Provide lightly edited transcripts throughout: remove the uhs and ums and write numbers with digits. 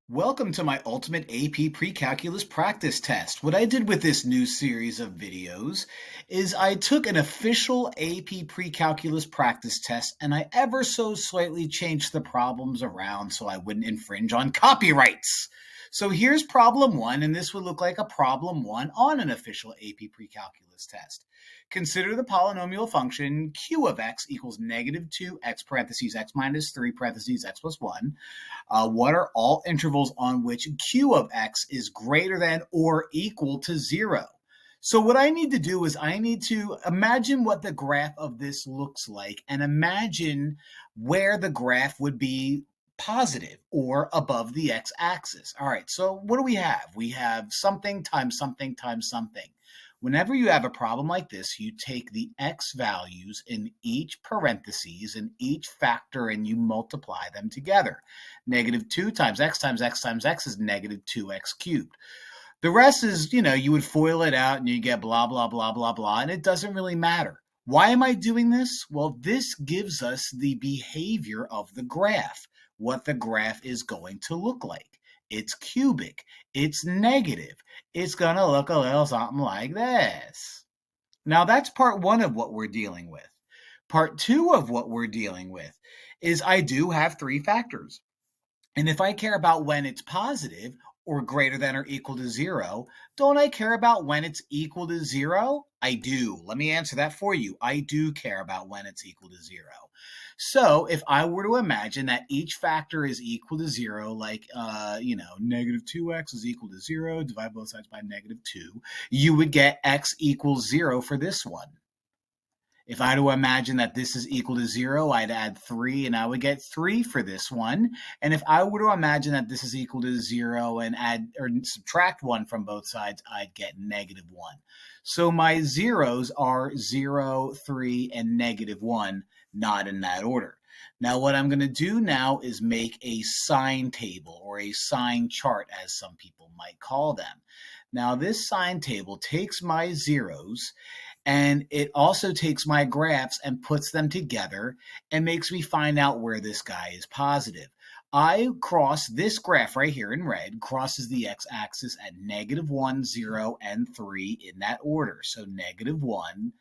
Welcome to my ultimate AP Precalculus practice test. What I did with this new series of videos is I took an official AP Precalculus practice test and I ever so slightly changed the problems around so I wouldn't infringe on copyrights. So here's problem one, and this would look like a problem one on an official AP Precalculus test. Consider the polynomial function q of x equals negative 2x parentheses x minus 3 parentheses x plus 1. What are all intervals on which q of x is greater than or equal to 0? So what I need to do is I need to imagine what the graph of this looks like and imagine where the graph would be positive or above the x-axis. All right, so what do we have? We have something times something times something. Whenever you have a problem like this, you take the x values in each parentheses and each factor and you multiply them together. Negative 2 times x times x times x is negative 2x cubed. The rest is, you would FOIL it out and you get blah, blah, blah, blah, blah, and it doesn't really matter. Why am I doing this? Well, this gives us the behavior of the graph, what the graph is going to look like. It's cubic. It's negative. It's going to look a little something like this. Now, that's part one of what we're dealing with. Part two of what we're dealing with is I do have three factors. And if I care about when it's positive or greater than or equal to 0, don't I care about when it's equal to 0? I do. Let me answer that for you. I do care about when it's equal to 0. So if I were to imagine that each factor is equal to 0, like, negative 2x is equal to 0, divide both sides by negative 2, you would get x equals 0 for this one. If I were to imagine that this is equal to 0, I'd add 3 and I would get 3 for this one. And if I were to imagine that this is equal to 0 and add or subtract 1 from both sides, I'd get negative 1. So my zeros are 0, 3, and negative 1, not in that order. Now what I'm going to do now is make a sign table or a sign chart, as some people might call them. Now this sign table takes my zeros and it also takes my graphs and puts them together and makes me find out where this guy is positive. I cross this graph right here in red, crosses the x-axis at negative 1, 0, and 3 in that order. So negative 1,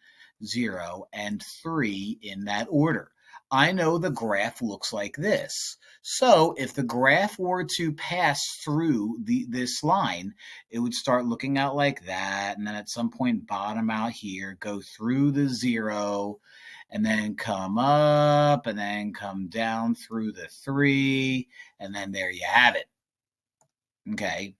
0, and 3 in that order. I know the graph looks like this. So if the graph were to pass through this line, it would start looking out like that, and then at some point bottom out here, go through the 0, and then come up, and then come down through the 3, and then there you have it. Okay.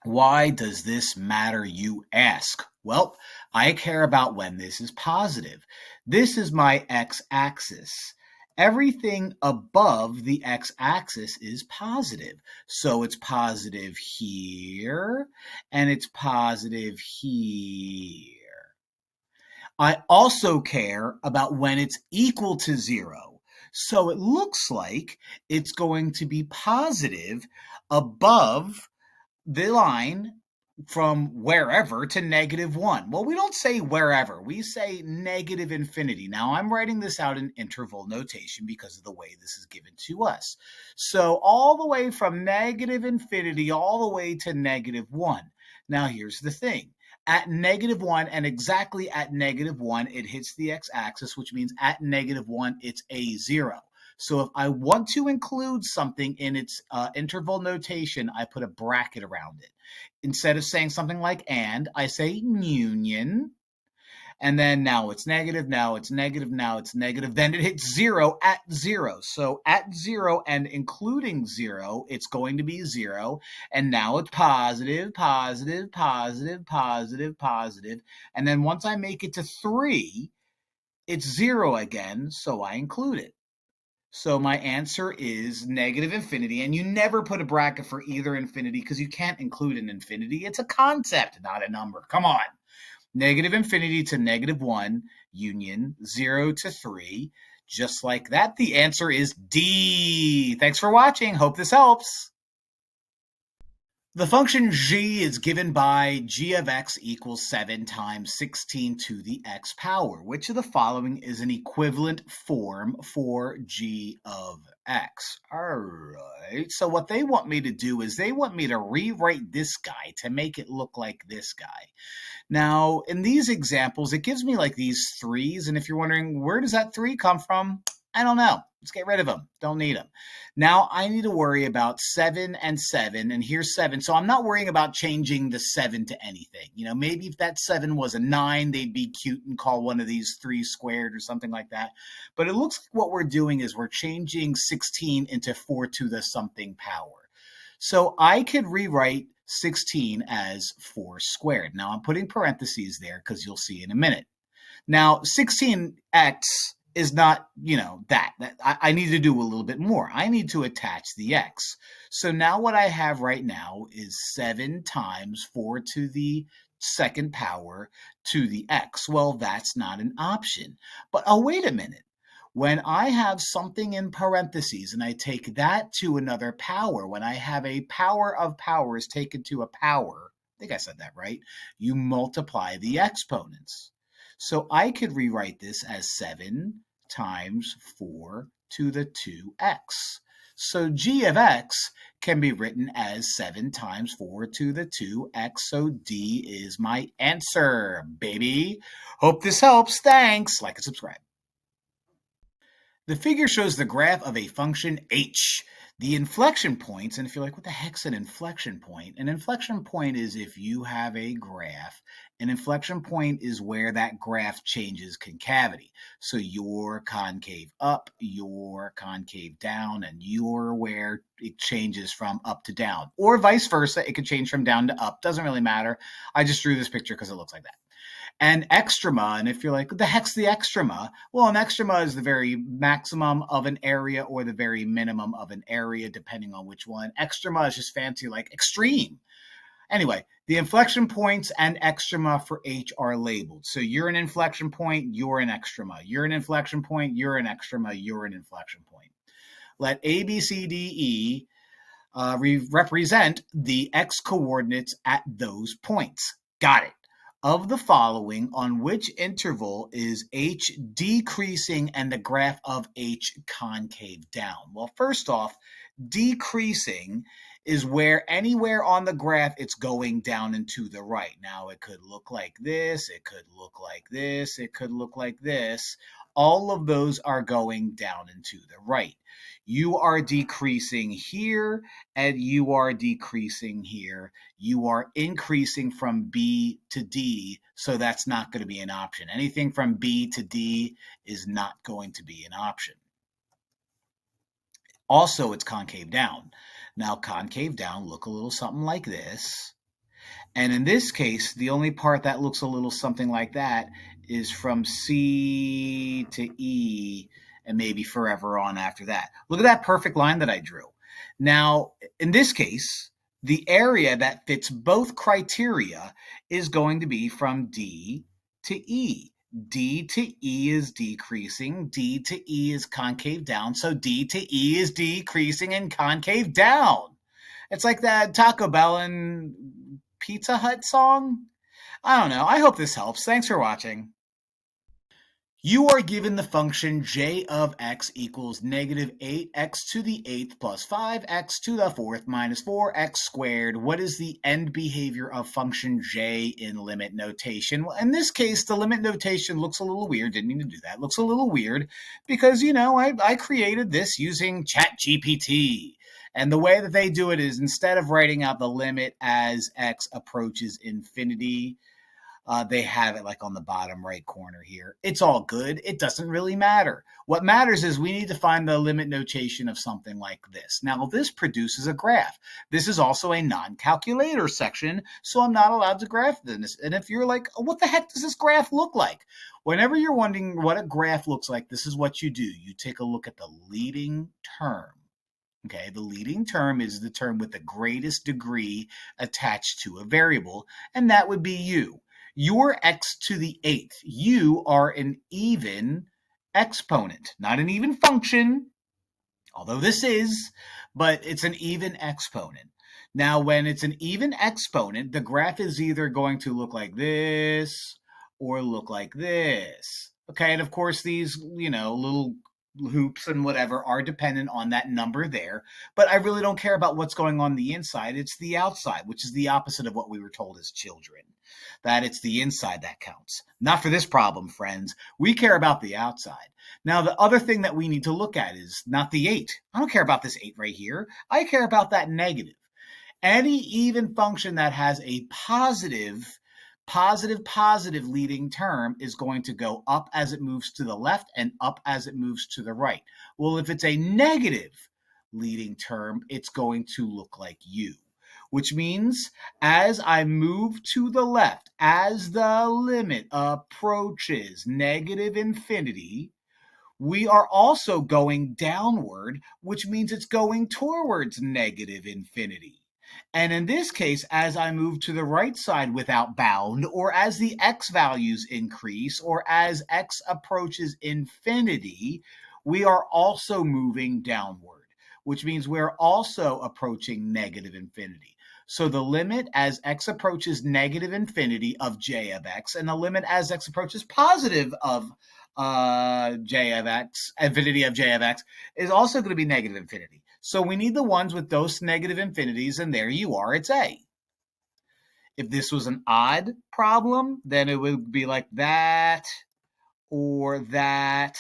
Why does this matter, you ask? Well, I care about when this is positive. This is my x-axis. Everything above the x-axis is positive. So it's positive here, and it's positive here. I also care about when it's equal to 0. So it looks like it's going to be positive above the line from wherever to negative 1. Well, we don't say wherever. We say negative infinity. Now, I'm writing this out in interval notation because of the way this is given to us. So all the way from negative infinity all the way to negative 1. Now, here's the thing. At negative 1 and exactly at negative 1, it hits the x-axis, which means at negative 1, it's a 0. So if I want to include something in its interval notation, I put a bracket around it. Instead of saying something like and, I say union. And then now it's negative, now it's negative, now it's negative. Then it hits 0 at 0. So at 0 and including 0, it's going to be 0. And now it's positive, positive, positive, positive, positive. And then once I make it to 3, it's 0 again, so I include it. So my answer is negative infinity, and you never put a bracket for either infinity because you can't include an infinity. It's a concept, not a number. Come on. Negative infinity to negative 1, union 0 to 3. Just like that, the answer is D. Thanks for watching. Hope this helps. The function g is given by g of x equals 7 times 16 to the x power. Which of the following is an equivalent form for g of x? All right, so what they want me to do is they want me to rewrite this guy to make it look like this guy. Now, in these examples, it gives me like these threes, and if you're wondering, where does that 3 come from? I don't know. Let's get rid of them. Don't need them. Now I need to worry about 7 and 7, and here's 7. So I'm not worrying about changing the 7 to anything. You know, maybe if that 7 was a 9, they'd be cute and call one of these 3 squared or something like that. But it looks like what we're doing is we're changing 16 into 4 to the something power. So I could rewrite 16 as 4 squared. Now I'm putting parentheses there because you'll see in a minute. Now 16x is not, that. I need to do a little bit more. I need to attach the x. So now what I have right now is 7 times 4 to the second power to the x. Well, that's not an option. But oh, wait a minute. When I have something in parentheses and I take that to another power, when I have a power of powers taken to a power, I think I said that right, you multiply the exponents. So I could rewrite this as 7 times 4 to the 2x. So g of x can be written as 7 times 4 to the 2x. So D is my answer, baby. Hope this helps. Thanks. Like and subscribe. The figure shows the graph of a function h. The inflection points, and if you're like, what the heck's an inflection point? An inflection point is if you have a graph. An inflection point is where that graph changes concavity. So you're concave up, you're concave down, and you're where it changes from up to down. Or vice versa, it could change from down to up. Doesn't really matter. I just drew this picture because it looks like that. And extrema, and if you're like, what the heck's the extrema? Well, an extrema is the very maximum of an area or the very minimum of an area, depending on which one. Extrema is just fancy like extreme. Anyway, the inflection points and extrema for H are labeled. So you're an inflection point, you're an extrema. You're an inflection point, you're an extrema, you're an inflection point. Let A, B, C, D, E represent the x coordinates at those points. Got it. Of the following, on which interval is h decreasing and the graph of h concave down? Well, first off, decreasing is where anywhere on the graph it's going down and to the right. Now, it could look like this, it could look like this, it could look like this. All of those are going down and to the right. You are decreasing here, and you are decreasing here. You are increasing from B to D, so that's not going to be an option. Anything from B to D is not going to be an option. Also, it's concave down. Now, concave down look a little something like this. And in this case, the only part that looks a little something like that is from C to E, and maybe forever on after that. Look at that perfect line that I drew. Now, in this case, the area that fits both criteria is going to be from D to E. D to E is decreasing, D to E is concave down, so D to E is decreasing and concave down. It's like that Taco Bell and Pizza Hut song. I don't know. I hope this helps. Thanks for watching. You are given the function j of x equals negative 8x to the 8th plus 5x to the 4th minus 4x squared. What is the end behavior of function j in limit notation? Well, in this case, the limit notation looks a little weird. Didn't mean to do that. Looks a little weird because, I created this using ChatGPT. And the way that they do it is instead of writing out the limit as x approaches infinity, they have it like on the bottom right corner here. It's all good. It doesn't really matter. What matters is we need to find the limit notation of something like this. Now, this produces a graph. This is also a non-calculator section, so I'm not allowed to graph this. And if you're like, what the heck does this graph look like? Whenever you're wondering what a graph looks like, this is what you do. You take a look at the leading term. Okay, the leading term is the term with the greatest degree attached to a variable, and that would be u. You're x to the 8th. You are an even exponent, not an even function, although this is, but it's an even exponent. Now, when it's an even exponent, the graph is either going to look like this or look like this. Okay, and of course these, little hoops and whatever are dependent on that number there, but I really don't care about what's going on the inside. It's the outside, which is the opposite of what we were told as children, that it's the inside that counts. Not for this problem, friends. We care about the outside. Now, the other thing that we need to look at is not the 8. I don't care about this 8 right here. I care about that negative. Any even function that has a positive leading term is going to go up as it moves to the left and up as it moves to the right. Well, if it's a negative leading term, it's going to look like U, which means as I move to the left, as the limit approaches negative infinity, we are also going downward, which means it's going towards negative infinity. And in this case, as I move to the right side without bound, or as the x values increase, or as x approaches infinity, we are also moving downward, which means we're also approaching negative infinity. So the limit as x approaches negative infinity of j of x, and the limit as x approaches positive of j of x, infinity of j of x, is also going to be negative infinity. So we need the ones with those negative infinities, and there you are, it's A. If this was an odd problem, then it would be like that or that,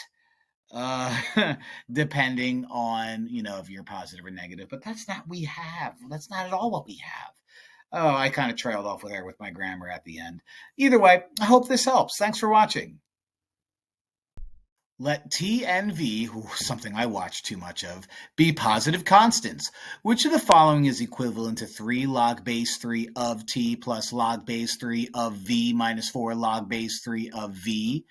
depending on, if you're positive or negative. But that's not what we have. That's not at all what we have. Oh, I kind of trailed off there with my grammar at the end. Either way, I hope this helps. Thanks for watching. Let T and V, something I watch too much of, be positive constants. Which of the following is equivalent to 3 log base 3 of T plus log base 3 of V minus 4 log base 3 of V?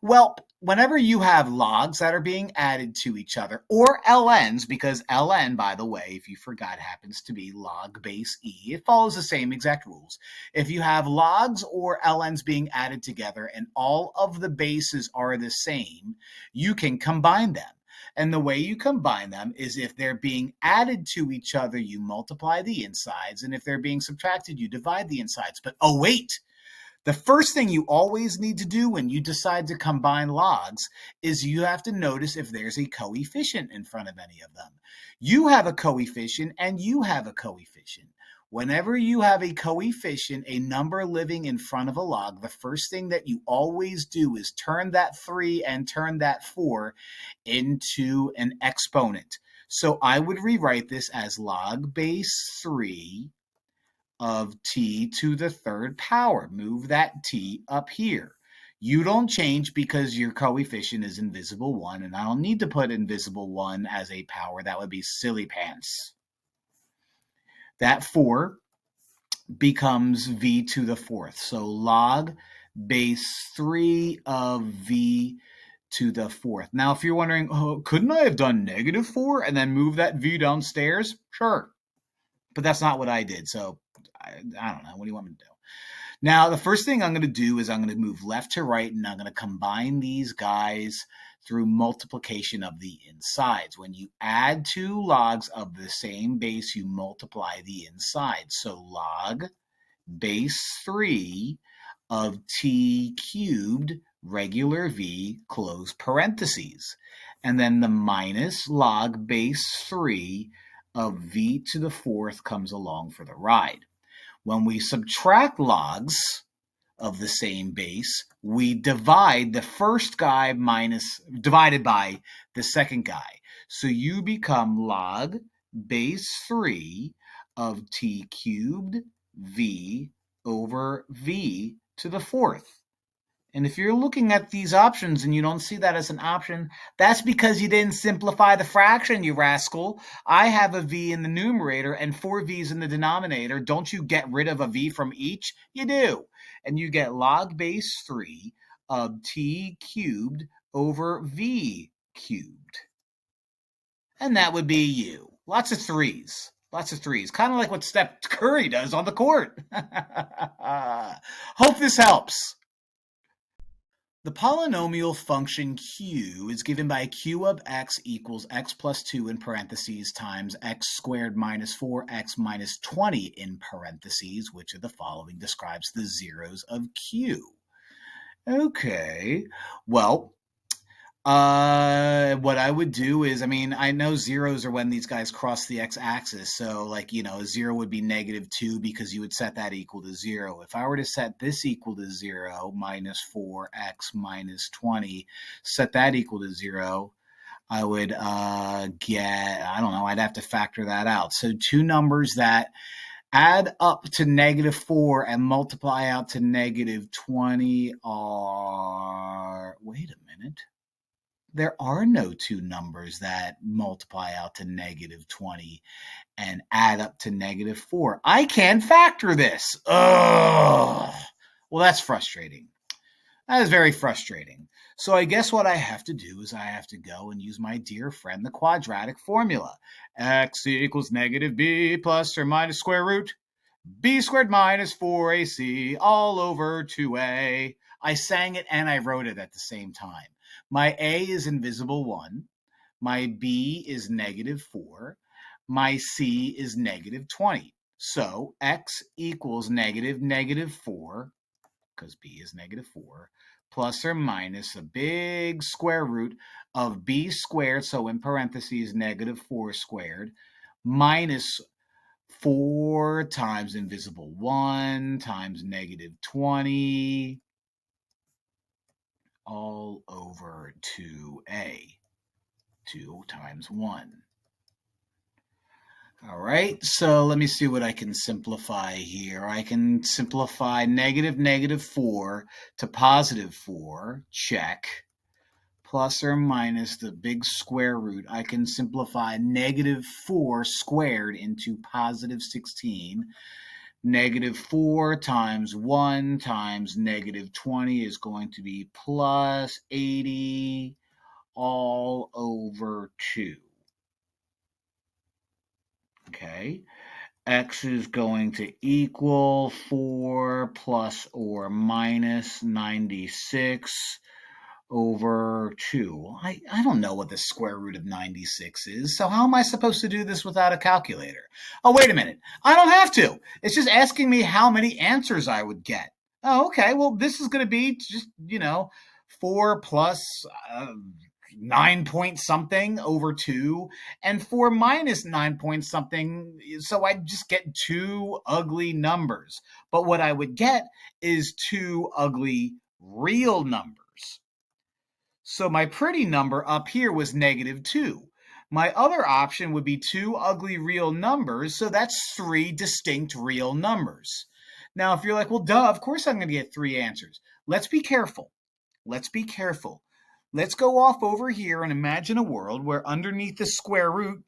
Well, whenever you have logs that are being added to each other, or ln's, because ln, by the way, if you forgot, happens to be log base e, it follows the same exact rules. If you have logs or ln's being added together and all of the bases are the same, you can combine them. And the way you combine them is if they're being added to each other, you multiply the insides, and if they're being subtracted, you divide the insides. But oh wait, the first thing you always need to do when you decide to combine logs is you have to notice if there's a coefficient in front of any of them. You have a coefficient and you have a coefficient. Whenever you have a coefficient, a number living in front of a log, the first thing that you always do is turn that 3 and turn that 4 into an exponent. So I would rewrite this as log base 3 of t to the third power. Move that t up here. You don't change because your coefficient is invisible 1, and I don't need to put invisible 1 as a power. That would be silly pants. That 4 becomes v to the fourth. So log base 3 of v to the fourth. Now, if you're wondering, couldn't I have done negative 4 and then move that v downstairs? Sure. But that's not what I did. So I don't know. What do you want me to do? Now, the first thing I'm going to do is I'm going to move left to right, and I'm going to combine these guys through multiplication of the insides. When you add two logs of the same base, you multiply the insides. So log base 3 of t cubed regular v close parentheses. And then the minus log base 3 of v to the fourth comes along for the ride. When we subtract logs of the same base, we divide the first guy divided by the second guy. So you become log base 3 of t cubed v over v to the fourth. And if you're looking at these options and you don't see that as an option, that's because you didn't simplify the fraction, you rascal. I have a v in the numerator and 4 v's in the denominator. Don't you get rid of a v from each? You do. And you get log base 3 of t cubed over v cubed. And that would be u. Lots of threes. Lots of threes. Kind of like what Steph Curry does on the court. Hope this helps. The polynomial function q is given by q of x equals x plus 2 in parentheses times x squared minus 4x minus 20 in parentheses. Which of the following describes the zeros of q? Okay, well, what I would do is, I know zeros are when these guys cross the x-axis. So, like, a 0 would be -2 because you would set that equal to 0. If I were to set this equal to 0, minus 4x minus 20, set that equal to 0, I would get, I don't know, I'd have to factor that out. So two numbers that add up to -4 and multiply out to -20 are, wait a minute. There are no two numbers that multiply out to -20 and add up to -4. I can't factor this. Ugh. Well, that's frustrating. That is very frustrating. So I guess what I have to do is I have to go and use my dear friend, the quadratic formula. X equals -b plus or minus square root b squared minus 4ac all over 2a. I sang it and I wrote it at the same time. My a is invisible 1. My b is -4. My c is -20. So x equals -4, because b is -4, plus or minus a big square root of b squared, so in parentheses -4 squared, minus 4 times invisible 1 times -20 all over 2a. 2 times 1. All right, so let me see what I can simplify here. I can simplify -4 to +4, check. Plus or minus the big square root. I can simplify -4 squared into +16. -4 times 1 times -20 is going to be plus 80 all over 2. Okay, x is going to equal 4 plus or minus 96 over 2. I don't know what the square root of 96 is, so how am I supposed to do this without a calculator? Oh, wait a minute. I don't have to. It's just asking me how many answers I would get. Oh, okay. Well, this is going to be just, 4 plus 9 point something over 2, and 4 minus 9 point something, so I just get two ugly numbers. But what I would get is two ugly real numbers. So my pretty number up here was -2. My other option would be two ugly real numbers, so that's three distinct real numbers. Now, if you're like, well, duh, of course I'm going to get three answers. Let's be careful. Let's be careful. Let's go off over here and imagine a world where underneath the square root,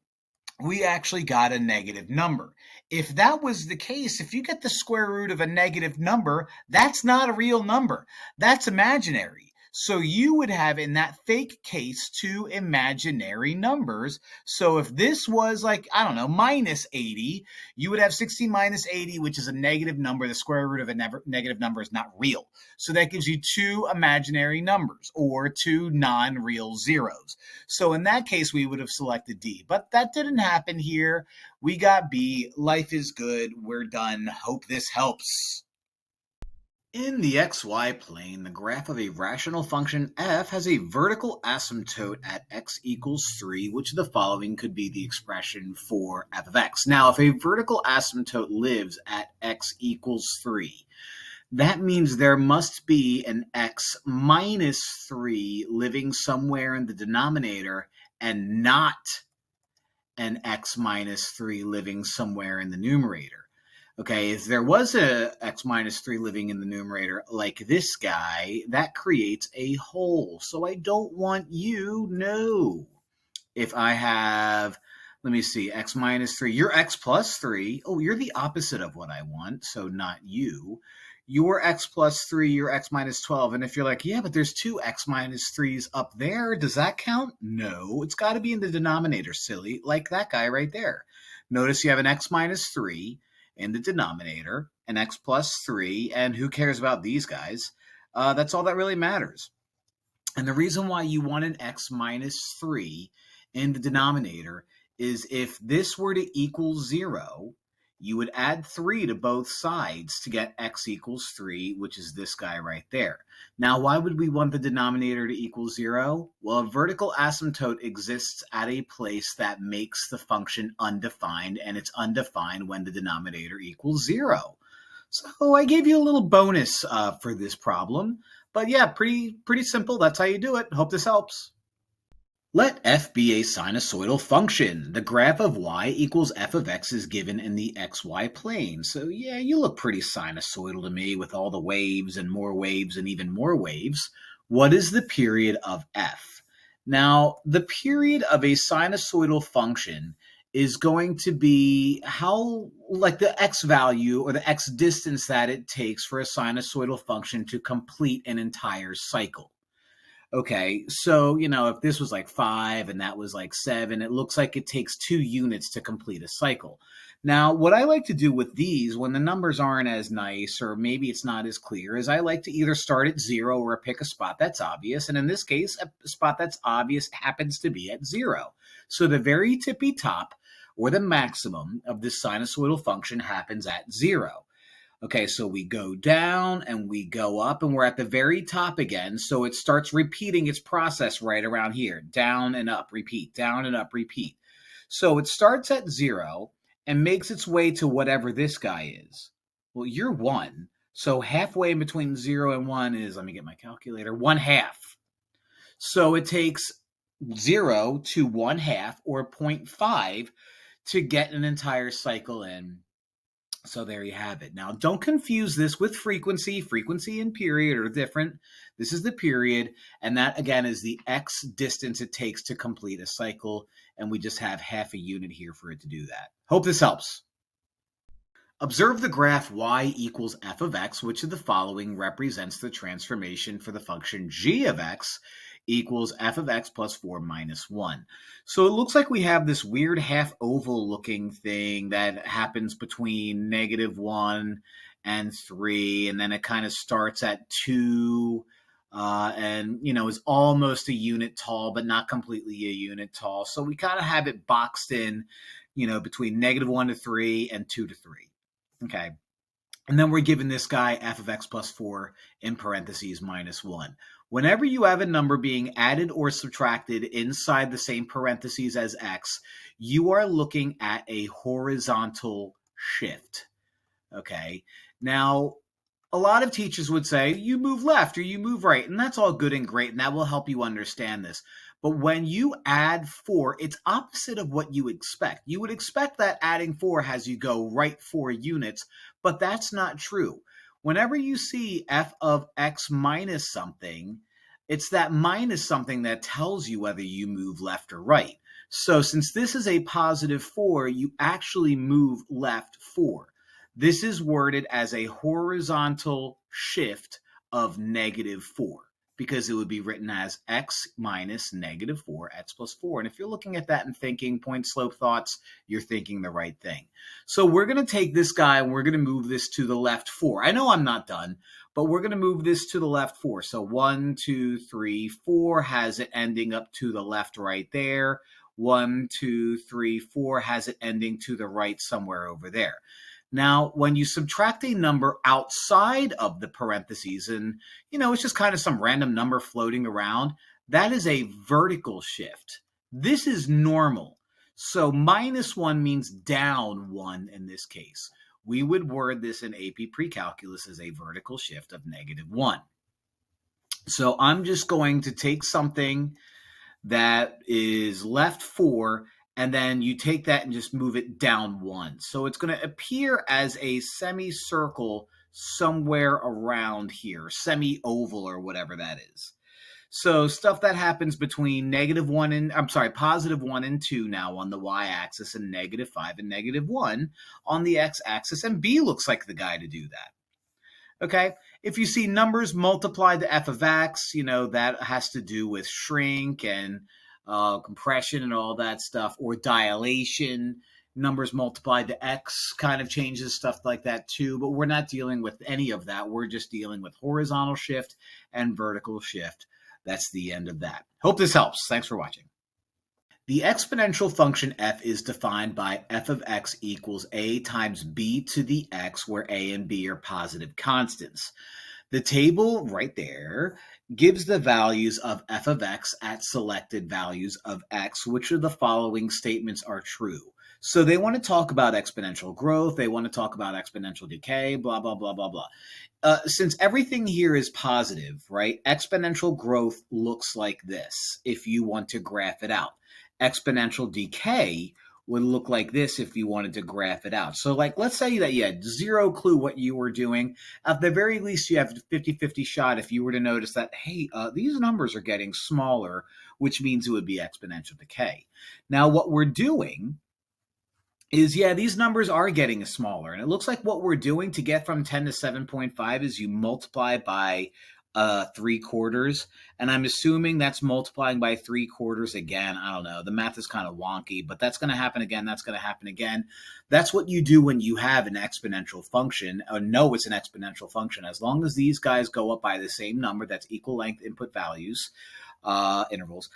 we actually got a negative number. If that was the case, if you get the square root of a negative number, that's not a real number. That's imaginary. So you would have, in that fake case, two imaginary numbers. So if this was like, I don't know, minus 80, you would have 16 minus 80, which is a negative number. The square root of a negative number is not real. So that gives you two imaginary numbers, or two non-real zeros. So in that case, we would have selected D. But that didn't happen here. We got B. Life is good. We're done. Hope this helps. In the xy plane, the graph of a rational function f has a vertical asymptote at x equals 3, which of the following could be the expression for f of x. Now, if a vertical asymptote lives at x equals 3, that means there must be an x minus 3 living somewhere in the denominator and not an x minus 3 living somewhere in the numerator. Okay, if there was a x minus 3 living in the numerator like this guy, that creates a hole. So I don't want you, no. If I have, let me see, x minus 3, you're x plus 3. Oh, you're the opposite of what I want, so not you. You're x plus 3, you're x minus 12. And if you're like, yeah, but there's two x minus 3s up there, does that count? No, it's got to be in the denominator, silly, like that guy right there. Notice you have an x minus 3 in the denominator, an x plus 3, and who cares about these guys? That's all that really matters. And the reason why you want an x minus 3 in the denominator is if this were to equal 0, you would add 3 to both sides to get x equals 3, which is this guy right there. Now, why would we want the denominator to equal 0? Well, a vertical asymptote exists at a place that makes the function undefined, and it's undefined when the denominator equals 0. So I gave you a little bonus for this problem. But yeah, pretty simple. That's how you do it. Hope this helps. Let f be a sinusoidal function. The graph of y equals f of x is given in the xy plane. So yeah, you look pretty sinusoidal to me with all the waves and even more waves. What is the period of f? Now, the period of a sinusoidal function is going to be like the x value or the x distance that it takes for a sinusoidal function to complete an entire cycle. Okay, so, if this was like 5 and that was like 7, it looks like it takes 2 units to complete a cycle. Now, what I like to do with these, when the numbers aren't as nice or maybe it's not as clear, is I like to either start at 0 or pick a spot that's obvious. And in this case, a spot that's obvious happens to be at 0. So the very tippy top, or the maximum of this sinusoidal function, happens at 0. Okay, so we go down and we go up and we're at the very top again. So it starts repeating its process right around here. Down and up, repeat, down and up, repeat. So it starts at 0 and makes its way to whatever this guy is. Well, you're 1. So halfway in between 0 and 1 is, let me get my calculator, 1/2. So it takes 0 to 1/2 or 0.5 to get an entire cycle in. So there you have it. Now, don't confuse this with frequency. Frequency and period are different. This is the period, and that, again, is the x distance it takes to complete a cycle, and we just have half a unit here for it to do that. Hope this helps. Observe the graph y equals f of x, which of the following represents the transformation for the function g of x equals f of x plus 4 minus 1. So it looks like we have this weird half oval looking thing that happens between -1 and 3, and then it kind of starts at 2 and is almost a unit tall, but not completely a unit tall. So we kind of have it boxed in, between -1 to 3 and 2 to 3. Okay. And then we're given this guy f of x plus 4 in parentheses minus 1. Whenever you have a number being added or subtracted inside the same parentheses as x, you are looking at a horizontal shift. Okay. Now, a lot of teachers would say you move left or you move right, and that's all good and great, and that will help you understand this. But when you add 4, it's opposite of what you expect. You would expect that adding 4 has you go right 4 units, but that's not true. Whenever you see f of x minus something, it's that minus something that tells you whether you move left or right. So since this is a positive 4, you actually move left 4. This is worded as a horizontal shift of -4 because it would be written as x minus -4, x plus 4. And if you're looking at that and thinking point slope thoughts, you're thinking the right thing. So we're going to take this guy and we're going to move this to the left 4. I know I'm not done, but we're going to move this to the left 4. So 1, 2, 3, 4 has it ending up to the left right there. 1, 2, 3, 4 has it ending to the right somewhere over there. Now, when you subtract a number outside of the parentheses, and, it's just kind of some random number floating around, that is a vertical shift. This is normal. So -1 means down 1 in this case. We would word this in AP Precalculus as a vertical shift of -1. So I'm just going to take something that is left 4, and then you take that and just move it down 1. So it's going to appear as a semicircle somewhere around here, semi-oval or whatever that is. So stuff that happens between positive 1 and 2 now on the y-axis, and -5 and -1 on the x-axis, and B looks like the guy to do that. Okay, if you see numbers multiplied to f of x, that has to do with shrink and compression and all that stuff, or dilation. Numbers multiplied to x kind of changes stuff like that too, but we're not dealing with any of that. We're just dealing with horizontal shift and vertical shift. That's the end of that. Hope this helps. Thanks for watching. The exponential function f is defined by f of x equals a times b to the x, where a and b are positive constants. The table right there gives the values of f of x at selected values of x, which of the following statements are true. So they want to talk about exponential growth, they want to talk about exponential decay, blah, blah, blah, blah, blah. Since everything here is positive, right, exponential growth looks like this if you want to graph it out. Exponential decay would look like this if you wanted to graph it out. So like, let's say that you had zero clue what you were doing. At the very least, you have a 50-50 shot if you were to notice that, hey, these numbers are getting smaller, which means it would be exponential decay. Now, what we're doing is, yeah, these numbers are getting smaller. And it looks like what we're doing to get from 10 to 7.5 is you multiply by 3/4. And I'm assuming that's multiplying by 3/4 again. I don't know. The math is kind of wonky, but that's going to happen again. That's going to happen again. That's what you do when you have an exponential function. No, it's an exponential function. As long as these guys go up by the same number, that's equal length input values, intervals,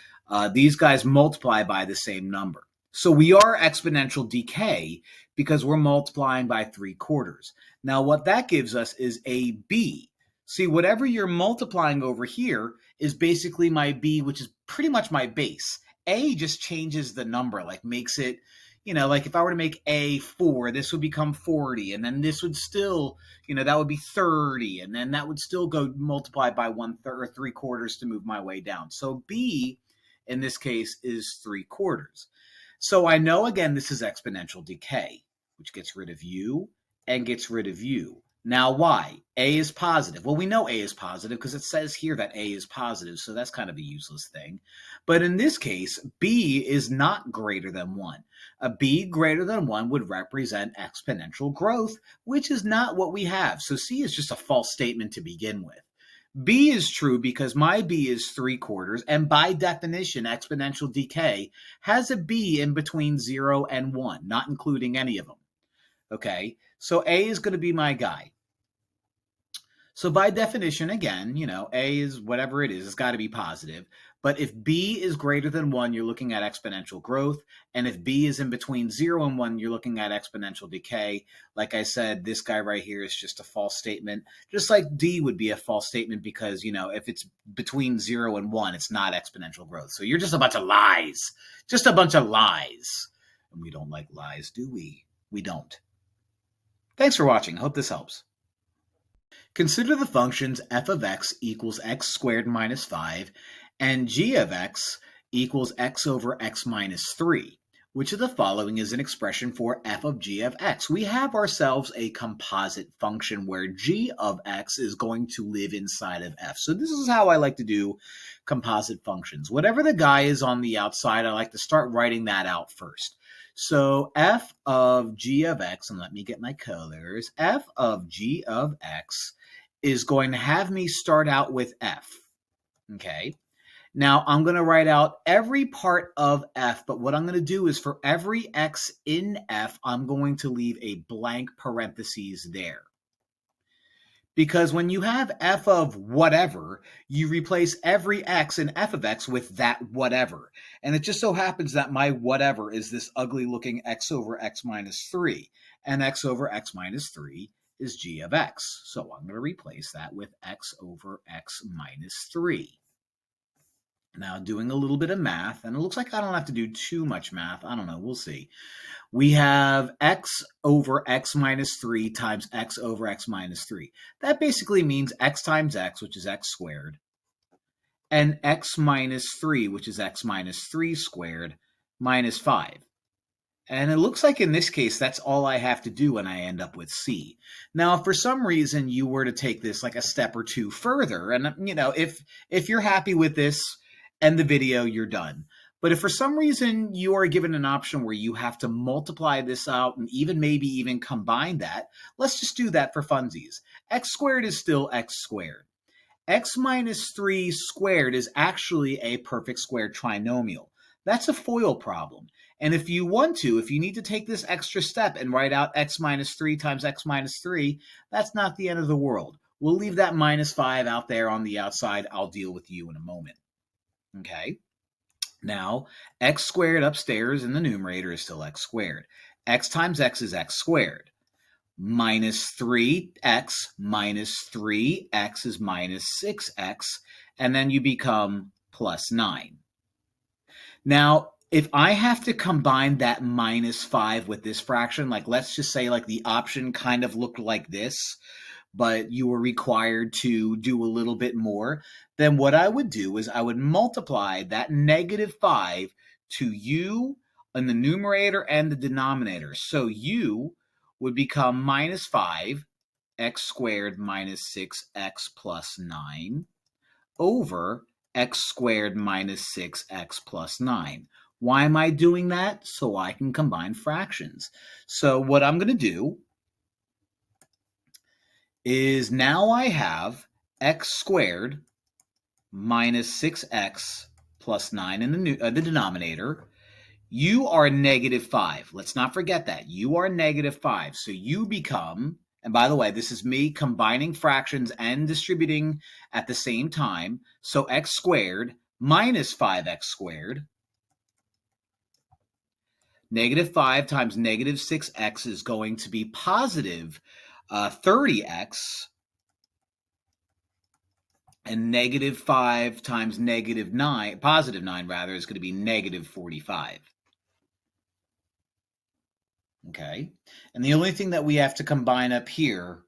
these guys multiply by the same number. So we are exponential decay because we're multiplying by 3/4. Now, what that gives us is a b. See, whatever you're multiplying over here is basically my b, which is pretty much my base. A just changes the number, like makes it, like if I were to make a 4, this would become 40, and then this would still, that would be 30, and then that would still go multiply by 1/3 or 3/4 to move my way down. So b, in this case, is 3/4. So I know, again, this is exponential decay, which gets rid of u and gets rid of u. Now, why? A is positive. Well, we know A is positive because it says here that A is positive, so that's kind of a useless thing. But in this case, B is not greater than 1. A B greater than 1 would represent exponential growth, which is not what we have. So C is just a false statement to begin with. B is true because my B is 3/4, and by definition, exponential decay has a B in between 0 and 1, not including any of them. Okay, so A is going to be my guy. So by definition, again, A is whatever it is, it's got to be positive. But if B is greater than 1, you're looking at exponential growth. And if B is in between 0 and 1, you're looking at exponential decay. Like I said, this guy right here is just a false statement. Just like D would be a false statement because, if it's between 0 and 1, it's not exponential growth. So you're just a bunch of lies. Just a bunch of lies. And we don't like lies, do we? We don't. Thanks for watching. Hope this helps. Consider the functions f of x equals x squared minus 5 and g of x equals x over x minus 3. Which of the following is an expression for f of g of x? We have ourselves a composite function where g of x is going to live inside of f. So this is how I like to do composite functions. Whatever the guy is on the outside, I like to start writing that out first. So f of g of x, and let me get my colors, f of g of x is going to have me start out with f, okay? Now, I'm going to write out every part of f, but what I'm going to do is for every x in f, I'm going to leave a blank parentheses there. Because when you have f of whatever, you replace every x in f of x with that whatever. And it just so happens that my whatever is this ugly looking x over x minus 3. And x over x minus 3 is g of x. So I'm going to replace that with x over x minus 3. Now, doing a little bit of math, and it looks like I don't have to do too much math. I don't know. We'll see. We have x over x minus 3 times x over x minus 3. That basically means x times x, which is x squared, and x minus 3, which is x minus 3 squared, minus 5. And it looks like in this case, that's all I have to do and I end up with C. Now, if for some reason you were to take this like a step or two further, and if you're happy with this, end the video, you're done. But if for some reason you are given an option where you have to multiply this out and maybe even combine that, let's just do that for funsies. X squared is still x squared. X minus 3 squared is actually a perfect square trinomial. That's a FOIL problem. And if you need to take this extra step and write out x minus 3 times x minus 3, that's not the end of the world. We'll leave that minus 5 out there on the outside. I'll deal with you in a moment. Okay. Now, x squared upstairs in the numerator is still x squared. X times x is x squared. Minus 3x minus 3x is minus 6x, and then you become plus 9. Now, if I have to combine that minus 5 with this fraction, like let's just say like the option kind of looked like this, but you were required to do a little bit more, then what I would do is I would multiply that negative 5 to u in the numerator and the denominator. So u would become minus 5, x squared minus 6x plus 9, over x squared minus 6x plus 9. Why am I doing that? So I can combine fractions. So what I'm going to do is now I have x squared minus 6x plus 9 in the denominator. You are negative 5. Let's not forget that. You are negative 5. So you become, and by the way, this is me combining fractions and distributing at the same time. So x squared minus 5x squared. Negative 5 times negative 6x is going to be positive 30x. And negative 5 times negative 9, positive 9 rather, is going to be negative 45. Okay, and the only thing that we have to combine up here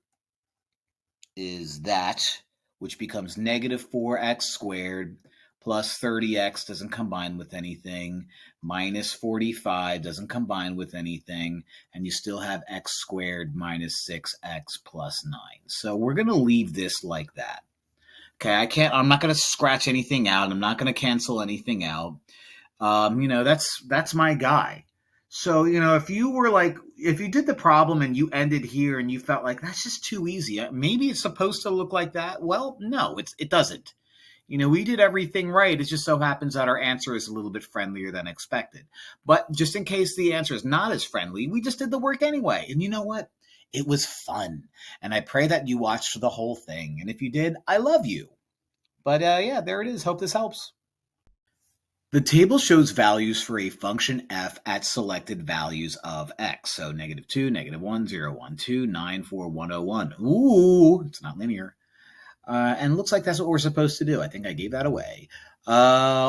is that, which becomes negative 4x squared plus 30x doesn't combine with anything, minus 45 doesn't combine with anything, and you still have x squared minus 6x plus 9. So we're going to leave this like that. Okay, I'm not going to scratch anything out. I'm not going to cancel anything out. That's my guy. So, if you did the problem and you ended here and you felt like that's just too easy, maybe it's supposed to look like that. Well, no, it doesn't. We did everything right. It just so happens that our answer is a little bit friendlier than expected. But just in case the answer is not as friendly, we just did the work anyway. And you know what? It was fun. And I pray that you watched the whole thing. And if you did, I love you. But yeah, there it is. Hope this helps. The table shows values for a function f at selected values of x. So negative 2, negative 1, 0, 1, 2, 9, 4, 1, 0, 1. Ooh, it's not linear. And it looks like that's what we're supposed to do. I think I gave that away.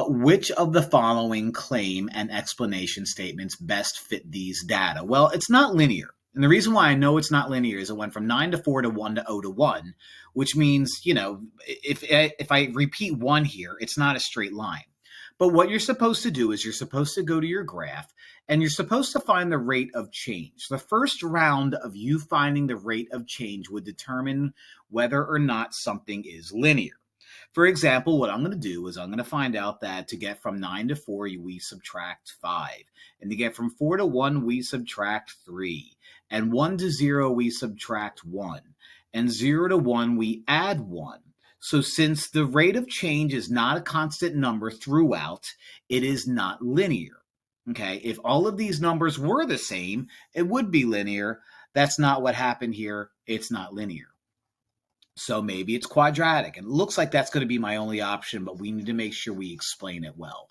Which of the following claim and explanation statements best fit these data? Well, it's not linear. And the reason why I know it's not linear is it went from 9 to 4 to 1 to 0 to 1, which means, if I repeat 1 here, it's not a straight line. But what you're supposed to do is you're supposed to go to your graph and you're supposed to find the rate of change. The first round of you finding the rate of change would determine whether or not something is linear. For example, what I'm going to do is I'm going to find out that to get from 9 to 4, we subtract 5. And to get from 4 to 1, we subtract 3. And 1 to 0, we subtract 1. And 0 to 1, we add 1. So since the rate of change is not a constant number throughout, it is not linear. Okay, if all of these numbers were the same, it would be linear. That's not what happened here. It's not linear. So maybe it's quadratic. And it looks like that's going to be my only option, but we need to make sure we explain it well.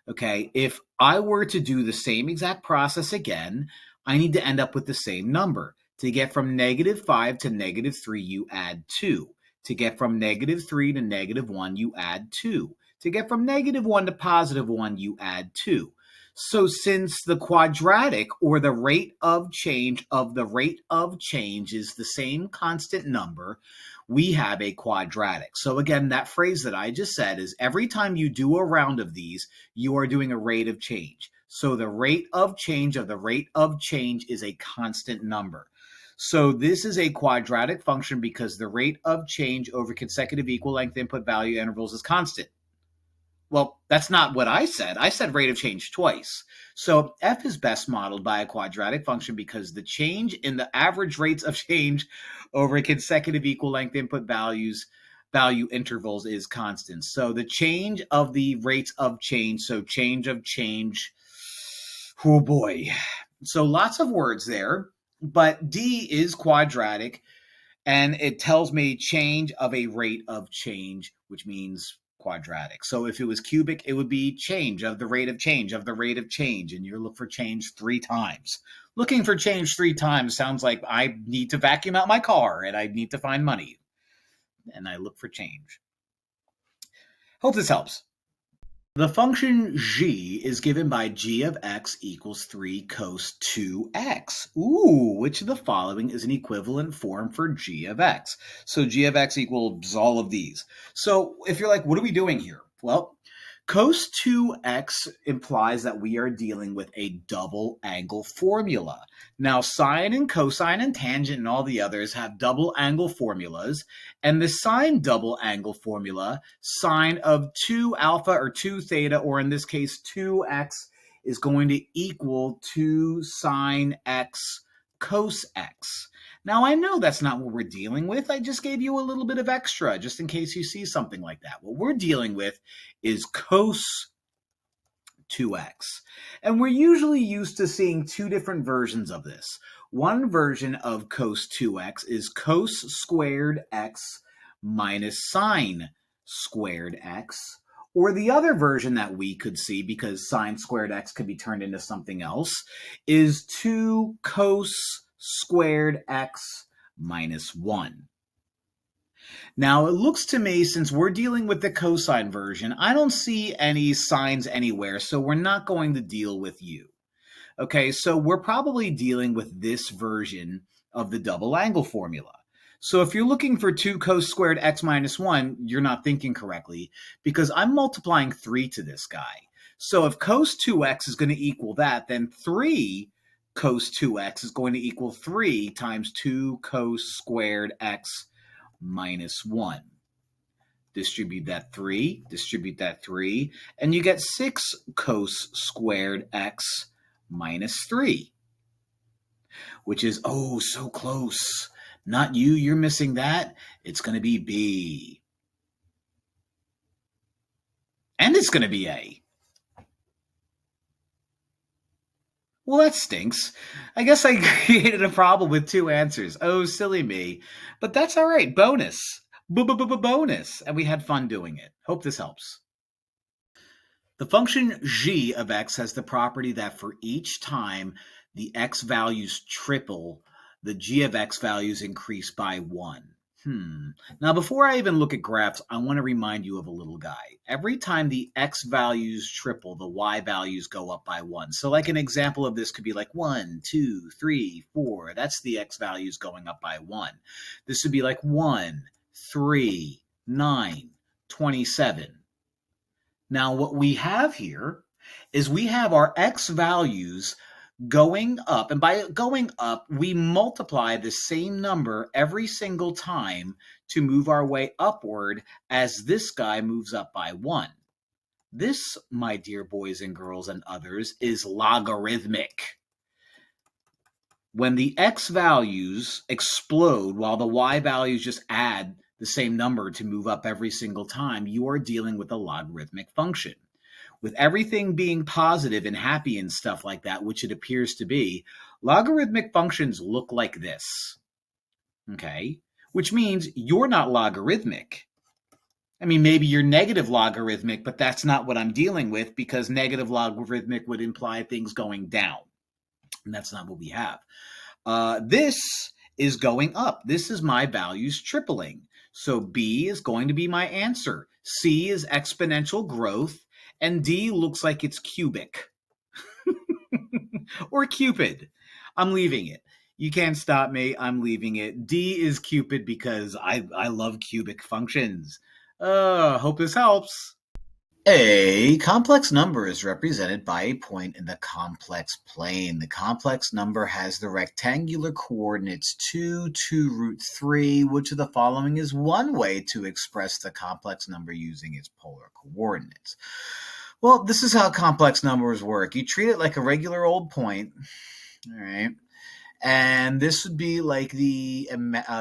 Okay, if I were to do the same exact process again, I need to end up with the same number. To get from negative 5 to negative 3, you add 2. To get from negative 3 to negative 1, you add 2. To get from negative 1 to positive 1, you add 2. So since the quadratic, or the rate of change of the rate of change, is the same constant number, we have a quadratic. So again, that phrase that I just said is every time you do a round of these, you are doing a rate of change. So the rate of change of the rate of change is a constant number. So this is a quadratic function because the rate of change over consecutive equal length input value intervals is constant. Well, that's not what I said. I said rate of change twice. So f is best modeled by a quadratic function because the change in the average rates of change over consecutive equal length input value intervals is constant. So the change of the rates of change, so change of change, oh boy. So lots of words there. But D is quadratic, And it tells me change of a rate of change, which means quadratic. So if it was cubic, it would be change of the rate of change of the rate of change, and you look for change 3 times. Looking for change 3 times sounds like I need to vacuum out my car and I need to find money. And I look for change. Hope this helps. The function g is given by g of x equals 3 cos 2x. Ooh, which of the following is an equivalent form for g of x? So g of x equals all of these. So if you're like, what are we doing here? Well, cos 2x implies that we are dealing with a double angle formula. Now, sine and cosine and tangent and all the others have double angle formulas, and the sine double angle formula, sine of 2 alpha or 2 theta, or in this case 2x, is going to equal 2 sine x cos x. Now, I know that's not what we're dealing with. I just gave you a little bit of extra just in case you see something like that. What we're dealing with is cos 2x. And we're usually used to seeing 2 different versions of this. One version of cos 2x is cos squared x minus sine squared x. Or the other version that we could see, because sine squared x could be turned into something else, is 2 cos squared x minus 1. Now, it looks to me, since we're dealing with the cosine version, I don't see any sines anywhere, so we're not going to deal with you. Okay, so we're probably dealing with this version of the double angle formula. So if you're looking for 2 cos squared x minus 1, you're not thinking correctly, because I'm multiplying 3 to this guy. So if cos 2x is going to equal that, then 3 cos 2x is going to equal 3 times 2 cos squared x minus 1. Distribute that 3, and you get 6 cos squared x minus 3, which is, oh, so close. Not you, you're missing that. It's going to be B. And it's going to be A. Well, that stinks. I guess I created a problem with 2 answers. Oh, silly me. But that's all right. Bonus. Bonus. And we had fun doing it. Hope this helps. The function g of x has the property that for each time the x values triple, the g of x values increase by 1. Now, before I even look at graphs, I want to remind you of a little guy. Every time the x values triple, the y values go up by 1. So like an example of this could be like 1, 2, 3, 4. That's the x values going up by 1. This would be like 1, 3, 9, 27. Now, what we have here is we have our x values going up, and by going up, we multiply the same number every single time to move our way upward as this guy moves up by 1. This, my dear boys and girls and others, is logarithmic. When the x values explode while the y values just add the same number to move up every single time, you are dealing with a logarithmic function. With everything being positive and happy and stuff like that, which it appears to be, logarithmic functions look like this. Okay? Which means you're not logarithmic. I mean, maybe you're negative logarithmic, but that's not what I'm dealing with, because negative logarithmic would imply things going down. And that's not what we have. This is going up. This is my values tripling. So B is going to be my answer. C is exponential growth. And D looks like it's cubic. Or Cupid. I'm leaving it. You can't stop me. I'm leaving it. D is Cupid because I love cubic functions. Hope this helps. A complex number is represented by a point in the complex plane. The complex number has the rectangular coordinates 2 root 3. Which of the following is one way to express the complex number using its polar coordinates? Well, this is how complex numbers work. You treat it like a regular old point, all right? And this would be like the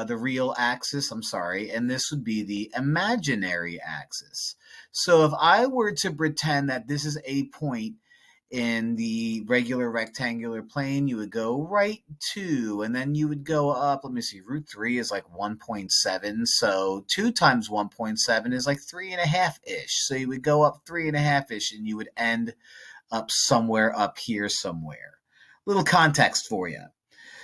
real axis, and this would be the imaginary axis. So if I were to pretend that this is a point in the regular rectangular plane, you would go right 2, and then you would go up. Let me see, root 3 is like 1.7, so 2 times 1.7 is like 3.5-ish. So you would go up 3.5-ish, and you would end up somewhere up here somewhere. Little context for you.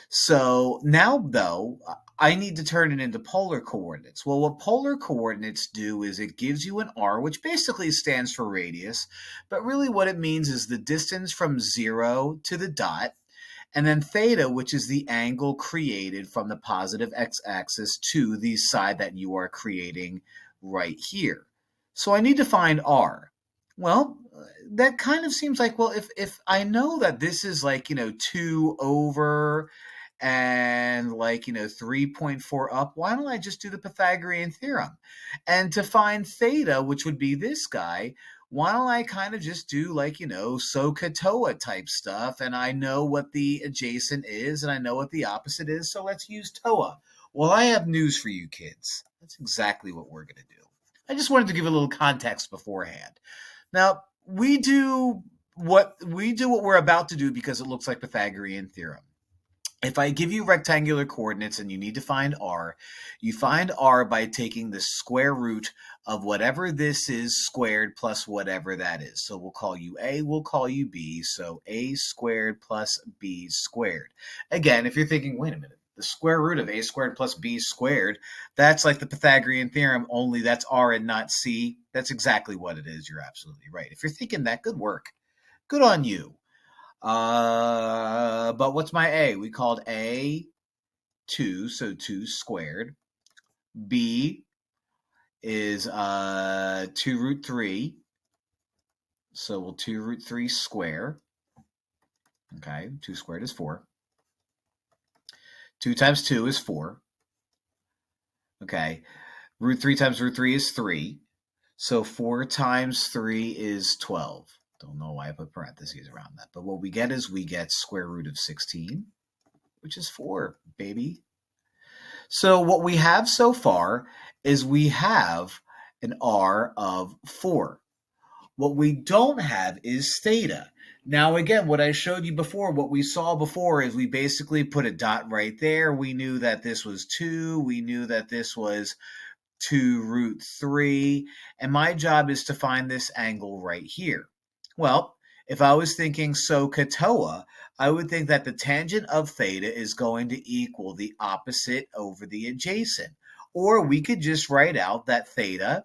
So now, though, I need to turn it into polar coordinates. Well, what polar coordinates do is it gives you an r, which basically stands for radius, but really what it means is the distance from 0 to the dot, and then theta, which is the angle created from the positive x-axis to the side that you are creating right here. So I need to find r. Well, that kind of seems like, well, if I know that this is like, 2 over and like, 3.4 up, why don't I just do the Pythagorean theorem? And to find theta, which would be this guy, why don't I kind of just do like, SOHCAHTOA type stuff, and I know what the adjacent is and I know what the opposite is, so let's use TOA. Well, I have news for you kids. That's exactly what we're going to do. I just wanted to give a little context beforehand. Now, we do what we're about to do because it looks like Pythagorean theorem. If I give you rectangular coordinates and you need to find r, you find r by taking the square root of whatever this is squared plus whatever that is. So we'll call you a, we'll call you b, so a squared plus b squared. Again, if you're thinking, wait a minute, the square root of a squared plus b squared, that's like the Pythagorean theorem, only that's r and not c. That's exactly what it is. You're absolutely right. If you're thinking that, good work. Good on you. But what's my a? We called a 2, so 2 squared. B is 2 root 3, so we'll 2 root 3 square. Okay, 2 squared is 4. 2 times 2 is 4. Okay, root 3 times root 3 is 3. So 4 times 3 is 12. Don't know why I put parentheses around that. But what we get is we get square root of 16, which is 4, baby. So what we have so far is we have an r of 4. What we don't have is theta. Now, again, what I showed you before, what we saw before is we basically put a dot right there. We knew that this was 2. We knew that this was 2 root 3. And my job is to find this angle right here. Well, if I was thinking SOHCAHTOA, I would think that the tangent of theta is going to equal the opposite over the adjacent. Or we could just write out that theta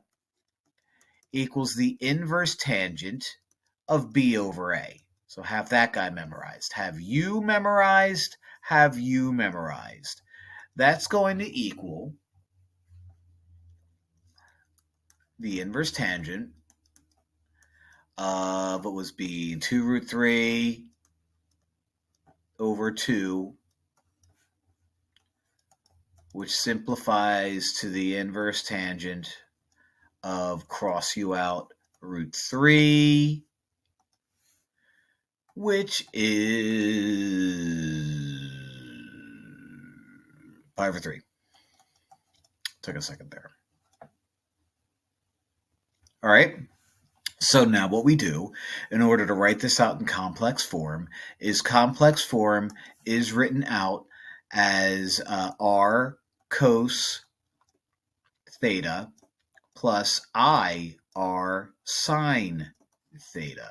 equals the inverse tangent of b over a. So have that guy memorized. Have you memorized? Have you memorized? That's going to equal the inverse tangent of what was b, 2 root 3 over 2, which simplifies to the inverse tangent of cross you out root 3, which is pi over 3. Took a second there. All right. So now what we do in order to write this out in complex form is written out as r cos theta plus I r sine theta.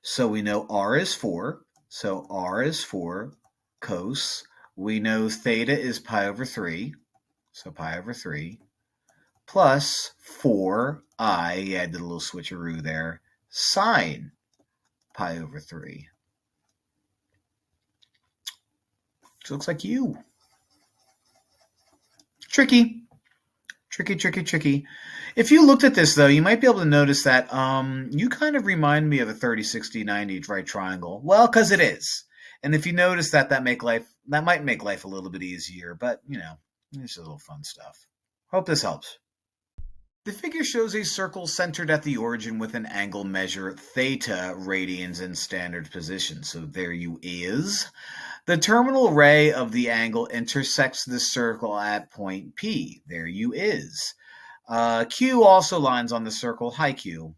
So we know r is 4. So r is 4 cos. We know theta is pi over 3. So pi over 3. Plus 4i, I did a little switcheroo there, sine pi over 3. So it looks like you. Tricky. If you looked at this, though, you might be able to notice that you kind of remind me of a 30, 60, 90 right triangle. Well, because it is. And if you notice that, that might make life a little bit easier. But, it's just a little fun stuff. Hope this helps. The figure shows a circle centered at the origin with an angle measure theta, radians, and standard position. So there you is. The terminal ray of the angle intersects the circle at point P. There you is. Q also lines on the circle. Hi, Q.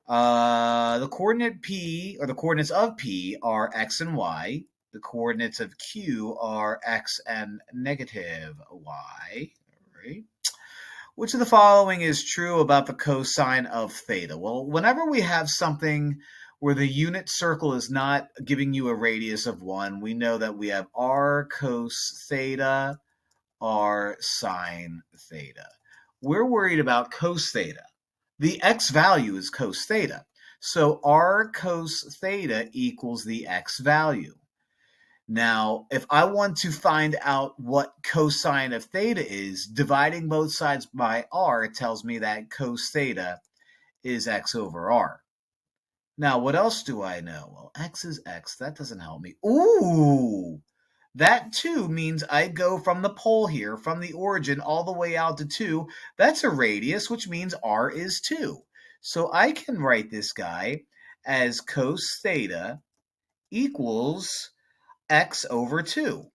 The coordinate P, or the coordinates of P, are x and y. The coordinates of Q are x and negative y. All right. Which of the following is true about the cosine of theta? Well, whenever we have something where the unit circle is not giving you a radius of 1, we know that we have r cos theta, r sine theta. We're worried about cos theta. The x value is cos theta. So r cos theta equals the x value. Now, if I want to find out what cosine of theta is, dividing both sides by r tells me that cos theta is x over r. Now, what else do I know? Well, x is x. That doesn't help me. Ooh! That 2 means I go from the pole here, from the origin, all the way out to 2. That's a radius, which means r is 2. So I can write this guy as cos theta equals x over 2.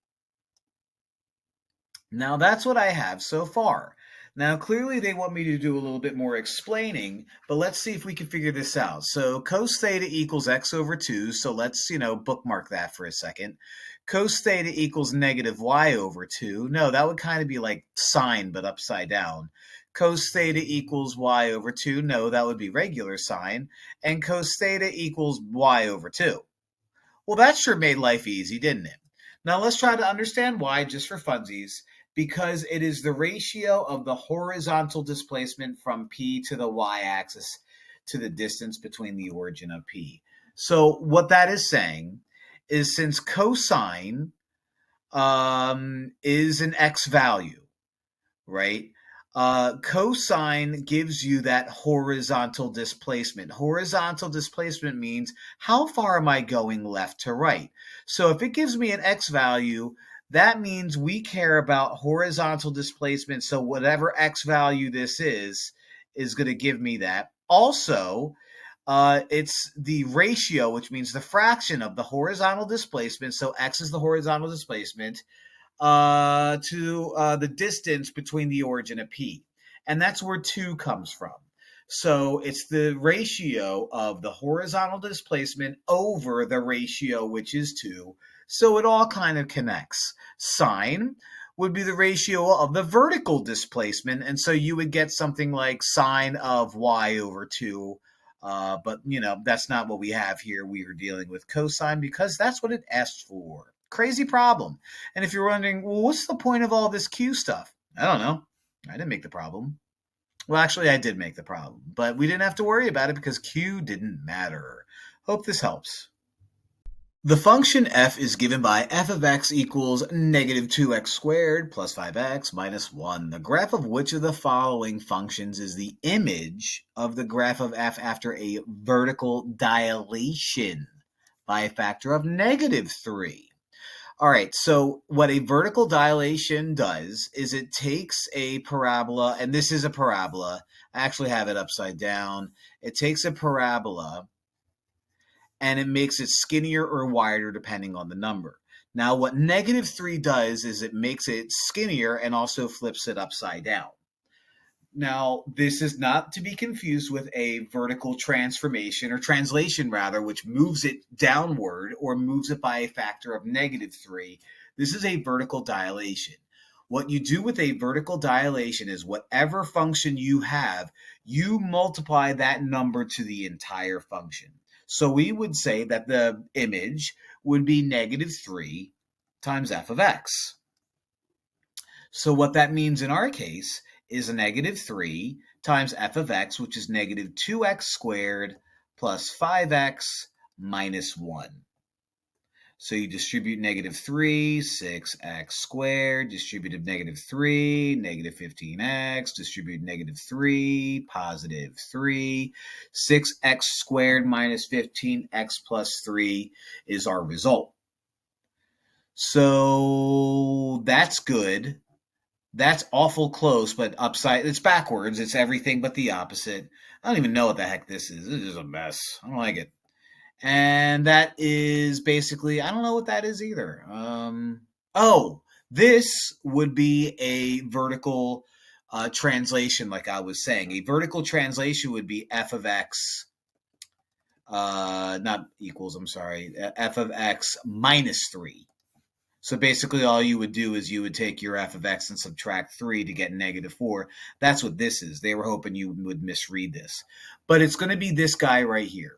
Now that's what I have so far. Now clearly they want me to do a little bit more explaining, but let's see if we can figure this out. So cos theta equals x over 2, so let's, bookmark that for a second. Cos theta equals negative y over 2. No, that would kind of be like sine, but upside down. Cos theta equals y over 2. No, that would be regular sine. And cos theta equals y over 2. Well, that sure made life easy, didn't it? Now let's try to understand why, just for funsies, because it is the ratio of the horizontal displacement from P to the y-axis to the distance between the origin of P. So what that is saying is, since cosine is an x value, right? Cosine gives you that horizontal displacement. Horizontal displacement means how far am I going left to right? So if it gives me an x value, that means we care about horizontal displacement. So whatever x value this is going to give me that. Also, it's the ratio, which means the fraction of the horizontal displacement. So x is the horizontal displacement to the distance between the origin of P. And that's where 2 comes from. So it's the ratio of the horizontal displacement over the ratio, which is 2. So it all kind of connects. Sine would be the ratio of the vertical displacement. And so you would get something like sine of y over 2. But, that's not what we have here. We are dealing with cosine because that's what it asked for. Crazy problem. And if you're wondering, well, what's the point of all this Q stuff? I don't know. I didn't make the problem. Well, actually, I did make the problem, but we didn't have to worry about it because Q didn't matter. Hope this helps. The function f is given by f of x equals negative 2x squared plus 5x minus 1. The graph of which of the following functions is the image of the graph of f after a vertical dilation by a factor of negative 3? All right, so what a vertical dilation does is it takes a parabola, and this is a parabola. I actually have it upside down. It takes a parabola and it makes it skinnier or wider depending on the number. Now, what negative 3 does is it makes it skinnier and also flips it upside down. Now, this is not to be confused with a vertical transformation, or translation rather, which moves it downward or moves it by a factor of negative 3. This is a vertical dilation. What you do with a vertical dilation is whatever function you have, you multiply that number to the entire function. So we would say that the image would be negative 3 times f of x. So what that means in our case is a negative 3 times f of x, which is negative 2x squared plus 5x minus 1. So you distribute negative 3, 6x squared, distributive negative 3, negative 15x, distribute negative 3, positive 3. 6x squared minus 15x plus 3 is our result. So that's good. That's awful close, but upside, it's backwards. It's everything but the opposite. I don't even know what the heck this is. This is a mess. I don't like it. And that is basically, I don't know what that is either. This would be a vertical translation, like I was saying. A vertical translation would be f of x not equals, I'm sorry, f of x minus 3. So basically all you would do is you would take your f of x and subtract 3 to get negative 4. That's what this is. They were hoping you would misread this. But it's going to be this guy right here,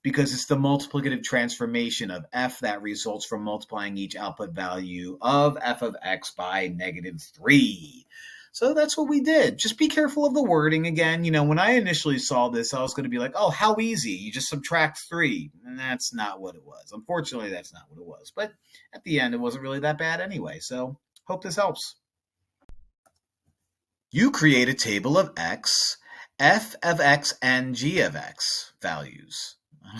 because it's the multiplicative transformation of f that results from multiplying each output value of f of x by negative 3. So that's what we did. Just be careful of the wording again. When I initially saw this, I was going to be like, oh, how easy. You just subtract 3. And that's not what it was. Unfortunately, that's not what it was. But at the end, it wasn't really that bad anyway. So hope this helps. You create a table of x, f of x, and g of x values.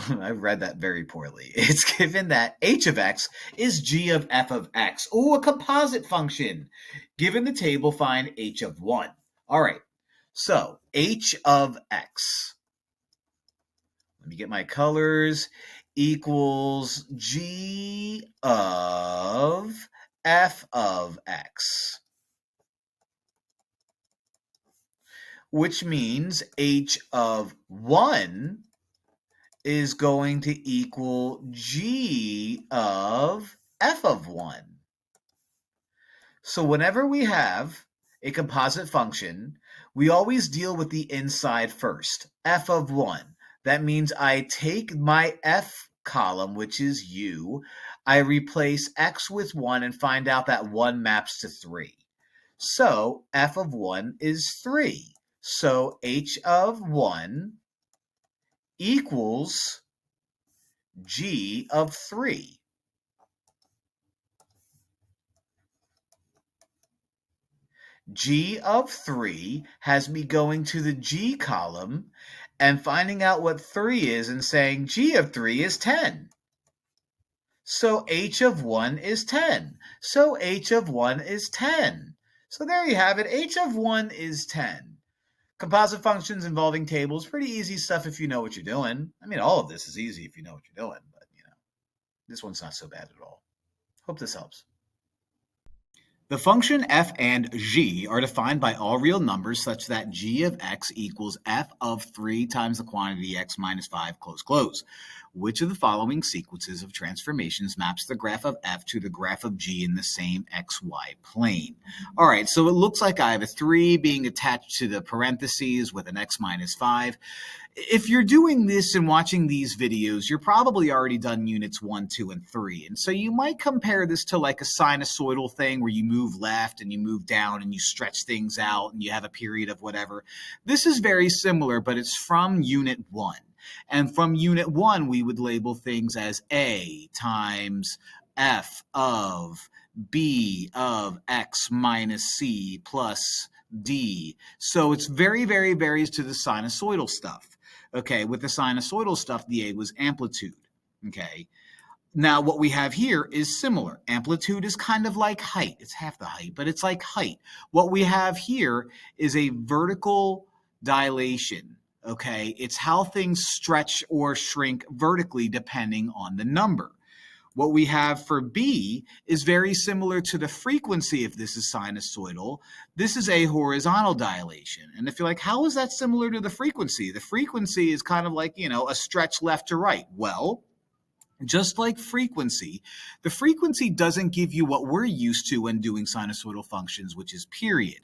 I read that very poorly. It's given that h of x is g of f of x. Oh, a composite function. Given the table, find h of 1. All right, so h of x. Let me get my colors. Equals g of f of x. Which means h of 1 is going to equal g of f of 1. So whenever we have a composite function, we always deal with the inside first, f of 1. That means I take my f column, which is u, I replace x with 1 and find out that 1 maps to 3. So f of 1 is 3. So h of 1 equals g of 3. G of 3 has me going to the g column and finding out what 3 is and saying g of 3 is 10. So h of 1 is 10. So h of 1 is 10. So there you have it. H of 1 is 10. Composite functions involving tables, pretty easy stuff if you know what you're doing. I mean, all of this is easy if you know what you're doing, but this one's not so bad at all. Hope this helps. The function f and g are defined by all real numbers such that g of x equals f of 3 times the quantity x minus 5, close, close. Which of the following sequences of transformations maps the graph of f to the graph of g in the same xy plane? All right, so it looks like I have a 3 being attached to the parentheses with an x minus 5. If you're doing this and watching these videos, you're probably already done units 1, 2, and 3. And so you might compare this to like a sinusoidal thing where you move left and you move down and you stretch things out and you have a period of whatever. This is very similar, but it's from unit 1. And from unit 1, we would label things as a times f of b of x minus c plus d. So it's very, very varies to the sinusoidal stuff. Okay, with the sinusoidal stuff, the a was amplitude. Okay, now what we have here is similar. Amplitude is kind of like height. It's half the height, but it's like height. What we have here is a vertical dilation. Okay, it's how things stretch or shrink vertically depending on the number. What we have for b is very similar to the frequency if this is sinusoidal. This is a horizontal dilation. And if you're like, how is that similar to the frequency? The frequency is kind of like, a stretch left to right. Well, just like frequency, the frequency doesn't give you what we're used to when doing sinusoidal functions, which is period.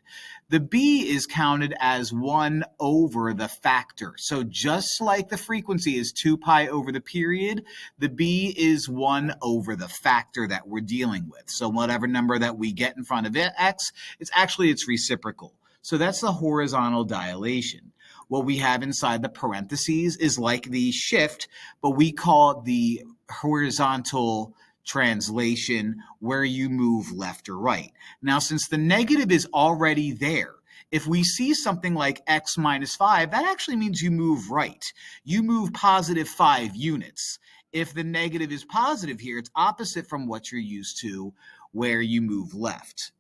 The b is counted as 1 over the factor. So just like the frequency is 2 pi over the period, the b is 1 over the factor that we're dealing with. So whatever number that we get in front of it, x, it's actually its reciprocal. So that's the horizontal dilation. What we have inside the parentheses is like the shift, but we call it the horizontal translation where you move left or right. Now, since the negative is already there, if we see something like x minus 5, that actually means you move right. You move positive 5 units. If the negative is positive here, it's opposite from what you're used to where you move left.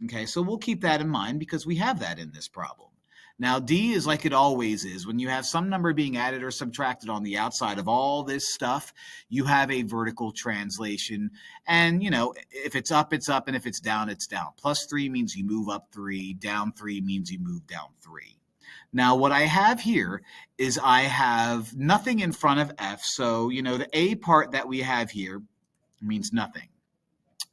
Okay, so we'll keep that in mind because we have that in this problem. Now, D is like it always is. When you have some number being added or subtracted on the outside of all this stuff, you have a vertical translation. And, if it's up, it's up. And if it's down, it's down. Plus 3 means you move up 3. Down 3 means you move down 3. Now, what I have here is I have nothing in front of f. So, the a part that we have here means nothing.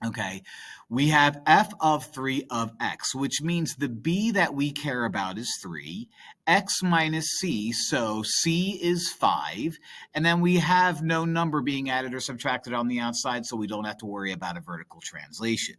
Okay, we have f of 3 of x, which means the b that we care about is 3, x minus c, so c is 5, and then we have no number being added or subtracted on the outside, so we don't have to worry about a vertical translation.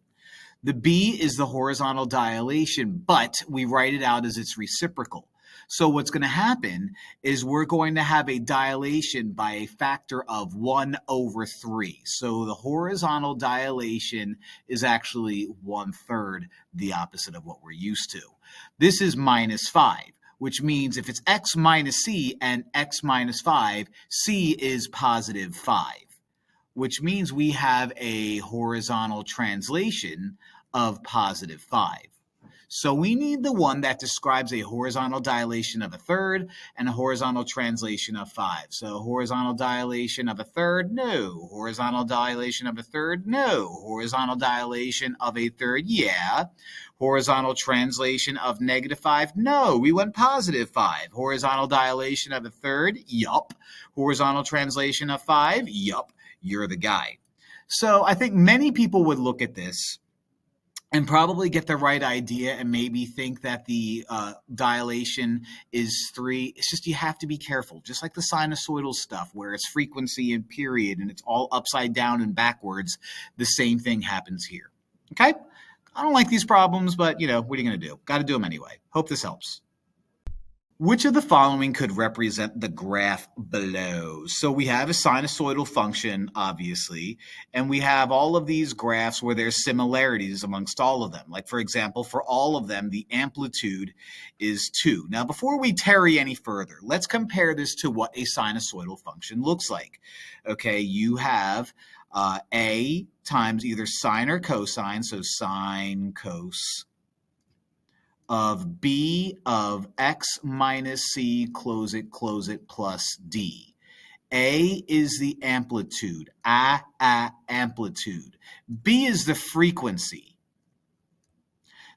The b is the horizontal dilation, but we write it out as its reciprocal. So what's going to happen is we're going to have a dilation by a factor of 1/3. So the horizontal dilation is actually 1/3, the opposite of what we're used to. This is minus 5, which means if it's x minus c and x minus 5, c is positive 5, which means we have a horizontal translation of positive 5. So we need the one that describes a horizontal dilation of 1/3 and a horizontal translation of 5. So horizontal dilation of 1/3, no. Horizontal dilation of 1/3, no. Horizontal dilation of 1/3, yeah. Horizontal translation of -5, no. We went positive 5. Horizontal dilation of 1/3, yup. Horizontal translation of 5, yup. You're the guy. So I think many people would look at this and probably get the right idea and maybe think that the dilation is 3. It's just you have to be careful. Just like the sinusoidal stuff where it's frequency and period and it's all upside down and backwards, the same thing happens here. Okay? I don't like these problems, but, what are you going to do? Got to do them anyway. Hope this helps. Which of the following could represent the graph below? So we have a sinusoidal function, obviously, and we have all of these graphs where there's similarities amongst all of them. Like, for example, for all of them, the amplitude is 2. Now, before we tarry any further, let's compare this to what a sinusoidal function looks like. Okay, you have a times either sine or cosine, so sine, cos, of b of x minus c, close it, plus d. A is the amplitude, amplitude. B is the frequency.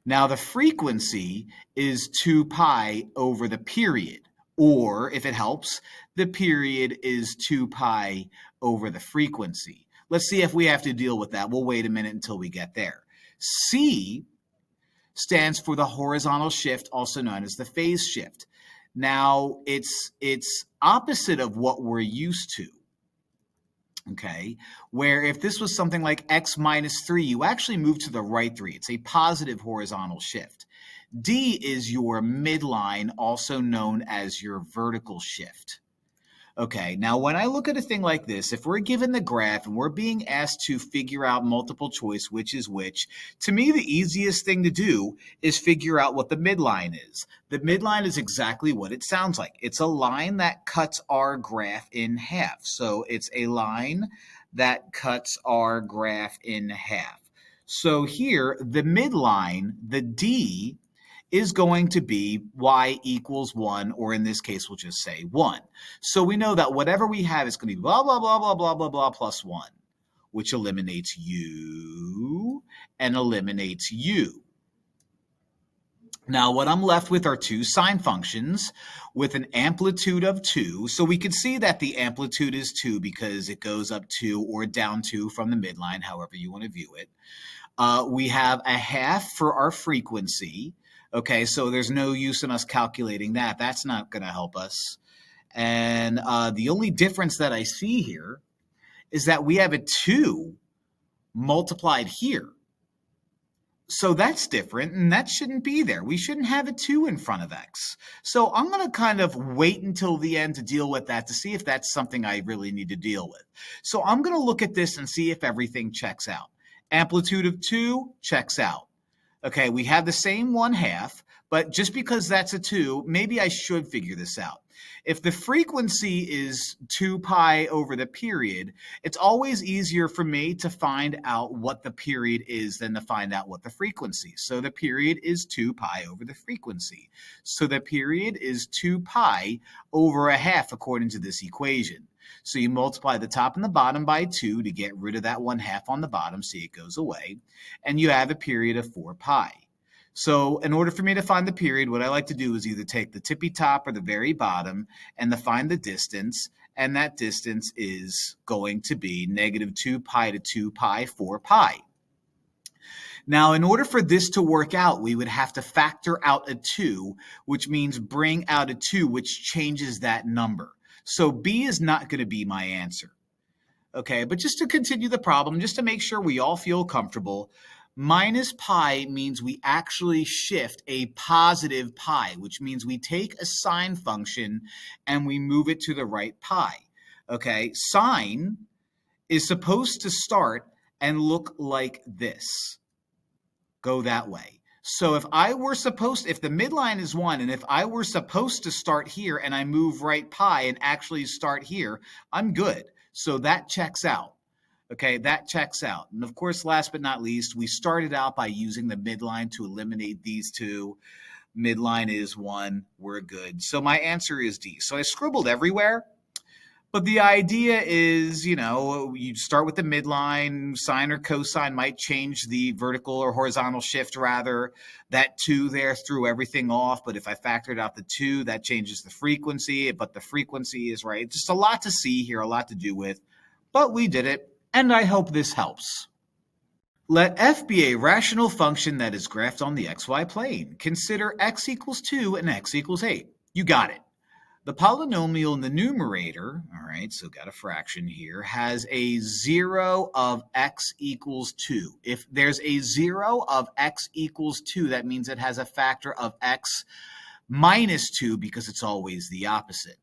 Now the frequency is 2 pi over the period, or if it helps, the period is 2 pi over the frequency. Let's see if we have to deal with that. We'll wait a minute until we get there. C stands for the horizontal shift, also known as the phase shift. Now, it's opposite of what we're used to, okay? Where if this was something like x minus 3, you actually move to the right 3. It's a positive horizontal shift. D is your midline, also known as your vertical shift. Okay, now when I look at a thing like this, if we're given the graph and we're being asked to figure out multiple choice which is which, to me the easiest thing to do is figure out what the midline is. The midline is exactly what it sounds like. It's a line that cuts our graph in half. So it's a line that cuts our graph in half. So here, the midline, the D, is going to be y equals 1, or in this case, we'll just say 1. So we know that whatever we have is going to be blah, blah, blah, blah, blah, blah, blah, plus 1, which eliminates u and eliminates u. Now, what I'm left with are two sine functions with an amplitude of 2. So we can see that the amplitude is 2 because it goes up 2 or down 2 from the midline, however you want to view it. We have a half for our frequency. Okay, so there's no use in us calculating that. That's not going to help us. And the only difference that I see here is that we have a 2 multiplied here. So that's different, and that shouldn't be there. We shouldn't have a 2 in front of x. So I'm going to kind of wait until the end to deal with that to see if that's something I really need to deal with. So I'm going to look at this and see if everything checks out. Amplitude of 2 checks out. Okay, we have the same 1/2, but just because that's a 2, maybe I should figure this out. If the frequency is 2 pi over the period, it's always easier for me to find out what the period is than to find out what the frequency is. So the period is 2 pi over the frequency. So the period is 2 pi over 1/2 according to this equation. So you multiply the top and the bottom by 2 to get rid of that 1/2 on the bottom, see it goes away, and you have a period of 4 pi. So in order for me to find the period, what I like to do is either take the tippy top or the very bottom and to find the distance, and that distance is going to be negative 2 pi to 2 pi 4 pi. Now, in order for this to work out, we would have to factor out a 2, which means bring out a 2, which changes that number. So B is not going to be my answer. Okay, but just to continue the problem, just to make sure we all feel comfortable, minus pi means we actually shift a positive pi, which means we take a sine function and we move it to the right pi. Okay, sine is supposed to start and look like this. Go that way. So if the midline is 1, and if I were supposed to start here and I move right pi and actually start here, I'm good. So that checks out. Okay, that checks out. And of course, last but not least, we started out by using the midline to eliminate these two. Midline is 1. We're good. So my answer is D. So I scribbled everywhere. But the idea is, you start with the midline. Sine or cosine might change the vertical or horizontal shift, rather. That 2 there threw everything off. But if I factored out the 2, that changes the frequency. But the frequency is right. Just a lot to see here, a lot to do with. But we did it. And I hope this helps. Let f be a rational function that is graphed on the xy plane. Consider x equals 2 and x equals 8. You got it. The polynomial in the numerator, all right, so got a fraction here, has a 0 of x equals 2. If there's a 0 of x equals 2, that means it has a factor of x minus 2 because it's always the opposite.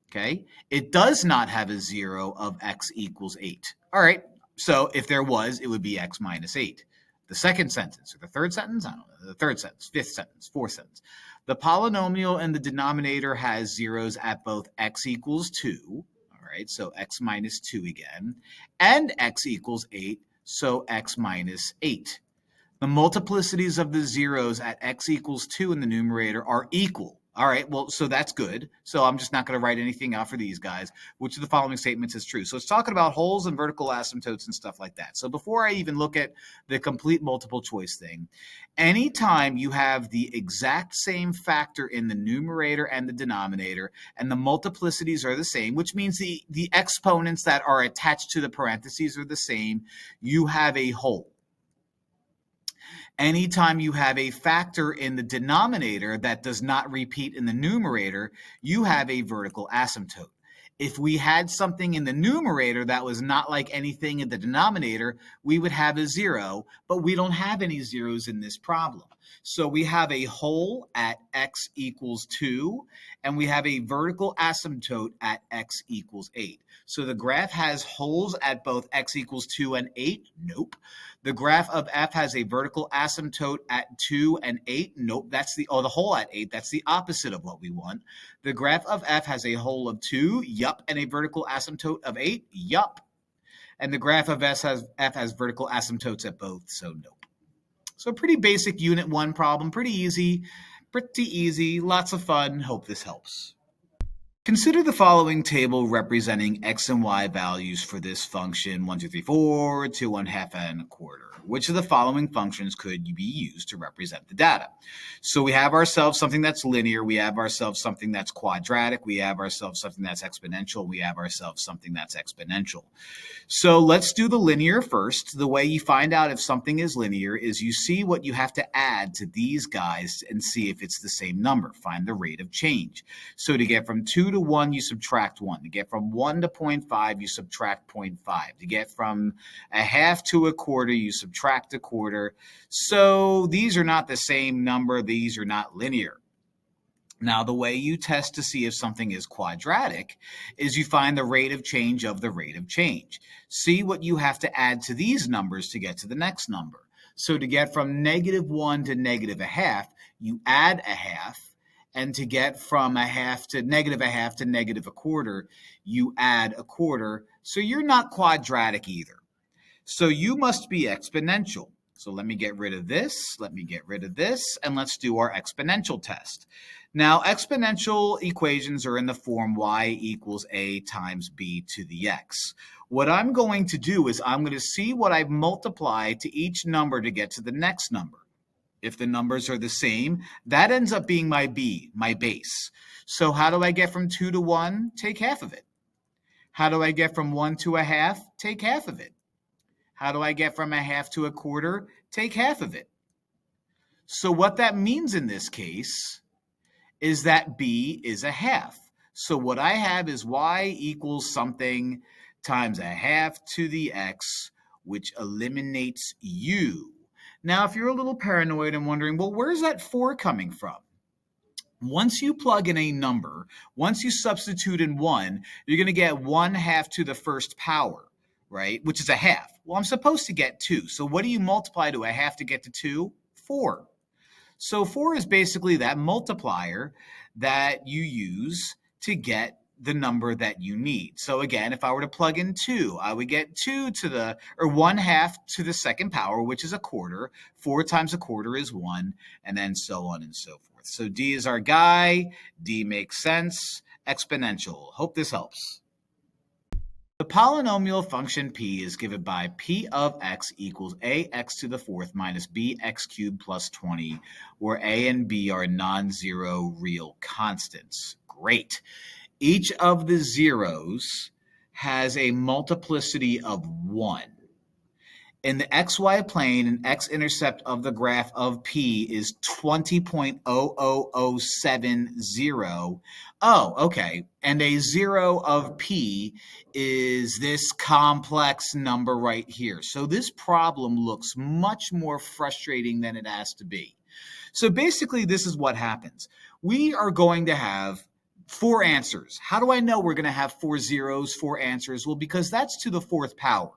Okay? It does not have a 0 of x equals 8. All right, so if there was, it would be x minus 8. The second sentence, or the third sentence? I don't know. The third sentence, fifth sentence, fourth sentence. The polynomial in the denominator has zeros at both x equals 2, all right, so x minus 2 again, and x equals 8, so x minus 8. The multiplicities of the zeros at x equals 2 in the numerator are equal. All right, well, so that's good. So I'm just not going to write anything out for these guys. Which of the following statements is true? So it's talking about holes and vertical asymptotes and stuff like that. So before I even look at the complete multiple choice thing, anytime you have the exact same factor in the numerator and the denominator, and the multiplicities are the same, which means the exponents that are attached to the parentheses are the same, you have a hole. Anytime you have a factor in the denominator that does not repeat in the numerator, you have a vertical asymptote. If we had something in the numerator that was not like anything in the denominator, we would have a 0, but we don't have any zeros in this problem. So we have a hole at x equals 2, and we have a vertical asymptote at x equals 8. So the graph has holes at both x equals 2 and 8? Nope. The graph of f has a vertical asymptote at 2 and 8? Nope. That's the hole at 8. That's the opposite of what we want. The graph of f has a hole of 2? Yup. And a vertical asymptote of 8? Yup. And the graph of f has vertical asymptotes at both, so nope. So pretty basic Unit 1 problem. Pretty easy. Lots of fun. Hope this helps. Consider the following table representing x and y values for this function 1, 2, 3, 4, 2, 1/2, and 1/4. Which of the following functions could be used to represent the data? So we have ourselves something that's linear, we have ourselves something that's quadratic, we have ourselves something that's exponential, we have ourselves something that's exponential. So let's do the linear first. The way you find out if something is linear is you see what you have to add to these guys and see if it's the same number. Find the rate of change. So to get from 2 to 1, you subtract 1. To get from 1 to 0.5, you subtract 0.5. To get from 1/2 to 1/4, you subtract 1/4. So these are not the same number. These are not linear. Now, the way you test to see if something is quadratic is you find the rate of change of the rate of change. See what you have to add to these numbers to get to the next number. So to get from -1 to -1/2, you add 1/2. And to get from 1/2 to -1/2 to -1/4, you add 1/4. So you're not quadratic either. So you must be exponential. So let me get rid of this, and let's do our exponential test. Now, exponential equations are in the form y equals a times b to the x. What I'm going to do is I'm going to see what I've multiplied to each number to get to the next number. If the numbers are the same, that ends up being my b, my base. So how do I get from 2 to 1? Take half of it. How do I get from 1 to a half? Take half of it. How do I get from a half to a quarter? Take half of it. So what that means in this case is that b is a half. So what I have is y equals something times a half to the x, which eliminates u. Now, if you're a little paranoid and wondering, well, where's that 4 coming from? Once you plug in a number, once you substitute in 1, you're going to get 1 half to the first power, right? Which is a half. Well, I'm supposed to get 2. So what do you multiply to a half to get to 2? 4. So 4 is basically that multiplier that you use to get the number that you need. So again, if I were to plug in 2, I would get 2 to the, or 1 half to the second power, which is a quarter. 4 times a quarter is 1, and then so on and so forth. So D is our guy. D makes sense. Exponential. Hope this helps. The polynomial function p is given by p of x equals ax to the fourth minus bx cubed plus 20, where a and b are non-zero real constants. Great. Each of the zeros has a multiplicity of 1. In the xy plane, an x-intercept of the graph of p is 20.00070. Oh, okay. And a 0 of p is this complex number right here. So this problem looks much more frustrating than it has to be. So basically, this is what happens. We are going to have 4 answers. How do I know we're going to have 4 zeros, 4 answers? Well, because that's to the 4th power.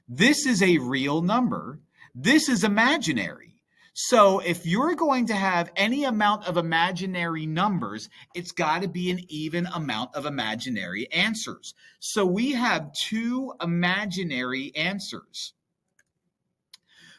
This is a real number. This is imaginary. So if you're going to have any amount of imaginary numbers, it's got to be an even amount of imaginary answers. So we have 2 imaginary answers,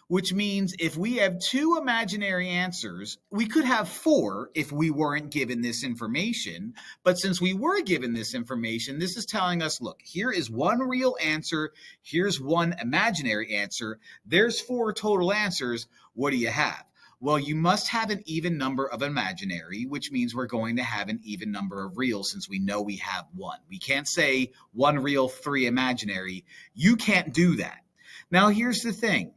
which means if we have 2 imaginary answers, we could have 4 if we weren't given this information. But since we were given this information, this is telling us, look, here is 1 real answer. Here's 1 imaginary answer. There's 4 total answers. What do you have? Well, you must have an even number of imaginary, which means we're going to have an even number of real since we know we have 1. We can't say 1 real, 3 imaginary. You can't do that. Now, here's the thing.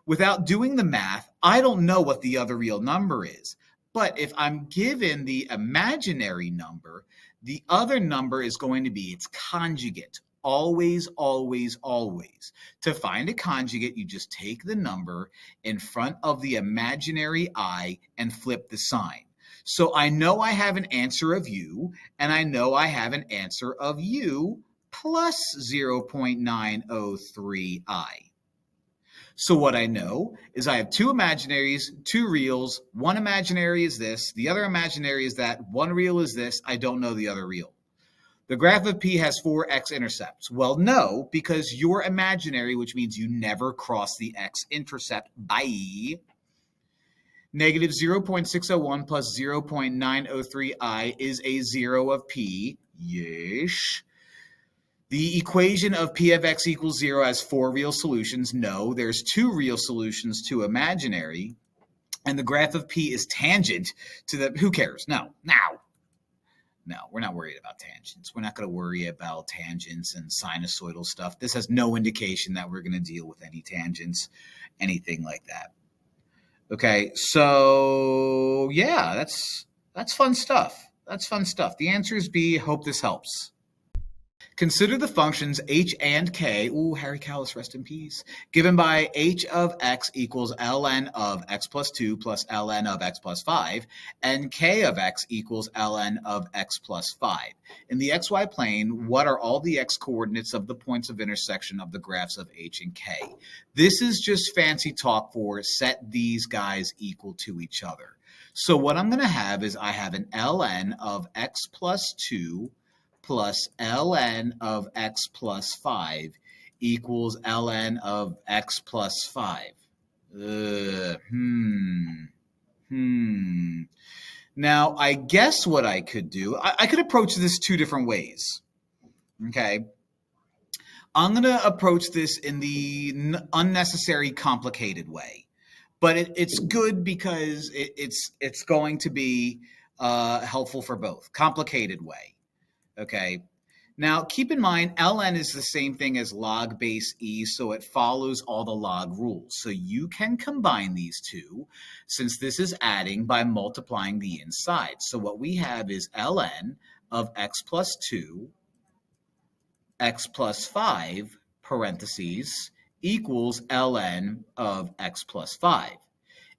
Without doing the math, I don't know what the other real number is. But if I'm given the imaginary number, the other number is going to be its conjugate. Always, always, always. To find a conjugate, you just take the number in front of the imaginary I and flip the sign. So I know I have an answer of u, and I know I have an answer of u plus 0.903i. So what I know is I have 2 imaginaries, 2 reals. 1 imaginary is this. The other imaginary is that. 1 real is this. I don't know the other real. The graph of p has 4 x-intercepts. Well, no, because you're imaginary, which means you never cross the x-intercept. Bye. Negative 0.601 plus 0.903i is a 0 of p. Yeesh. The equation of p of x equals 0 has 4 real solutions. No, there's 2 real solutions, 2 imaginary. And the graph of p is tangent to the, who cares? No, we're not worried about tangents. We're not going to worry about tangents and sinusoidal stuff. This has no indication that we're going to deal with any tangents, anything like that. Okay, so yeah, that's fun stuff. That's fun stuff. The answer is B. Hope this helps. Consider the functions h and k, ooh, Harry Callis, rest in peace, given by h of x equals ln of x plus 2 plus ln of x plus 5, and k of x equals ln of x plus 5. In the xy plane, what are all the x coordinates of the points of intersection of the graphs of h and k? This is just fancy talk for set these guys equal to each other. So what I'm going to have is I have an ln of x plus 2 plus ln of x plus 5 equals ln of x plus 5. Now, I guess what I could do, I could approach this 2 different ways, okay? I'm going to approach this in the unnecessary complicated way. but it's good because it's going to be helpful for both. Complicated way, okay? Now, keep in mind, ln is the same thing as log base e, so it follows all the log rules. So you can combine these two, since this is adding, by multiplying the inside. So what we have is ln of x plus 2, x plus 5, parentheses, equals ln of x plus 5.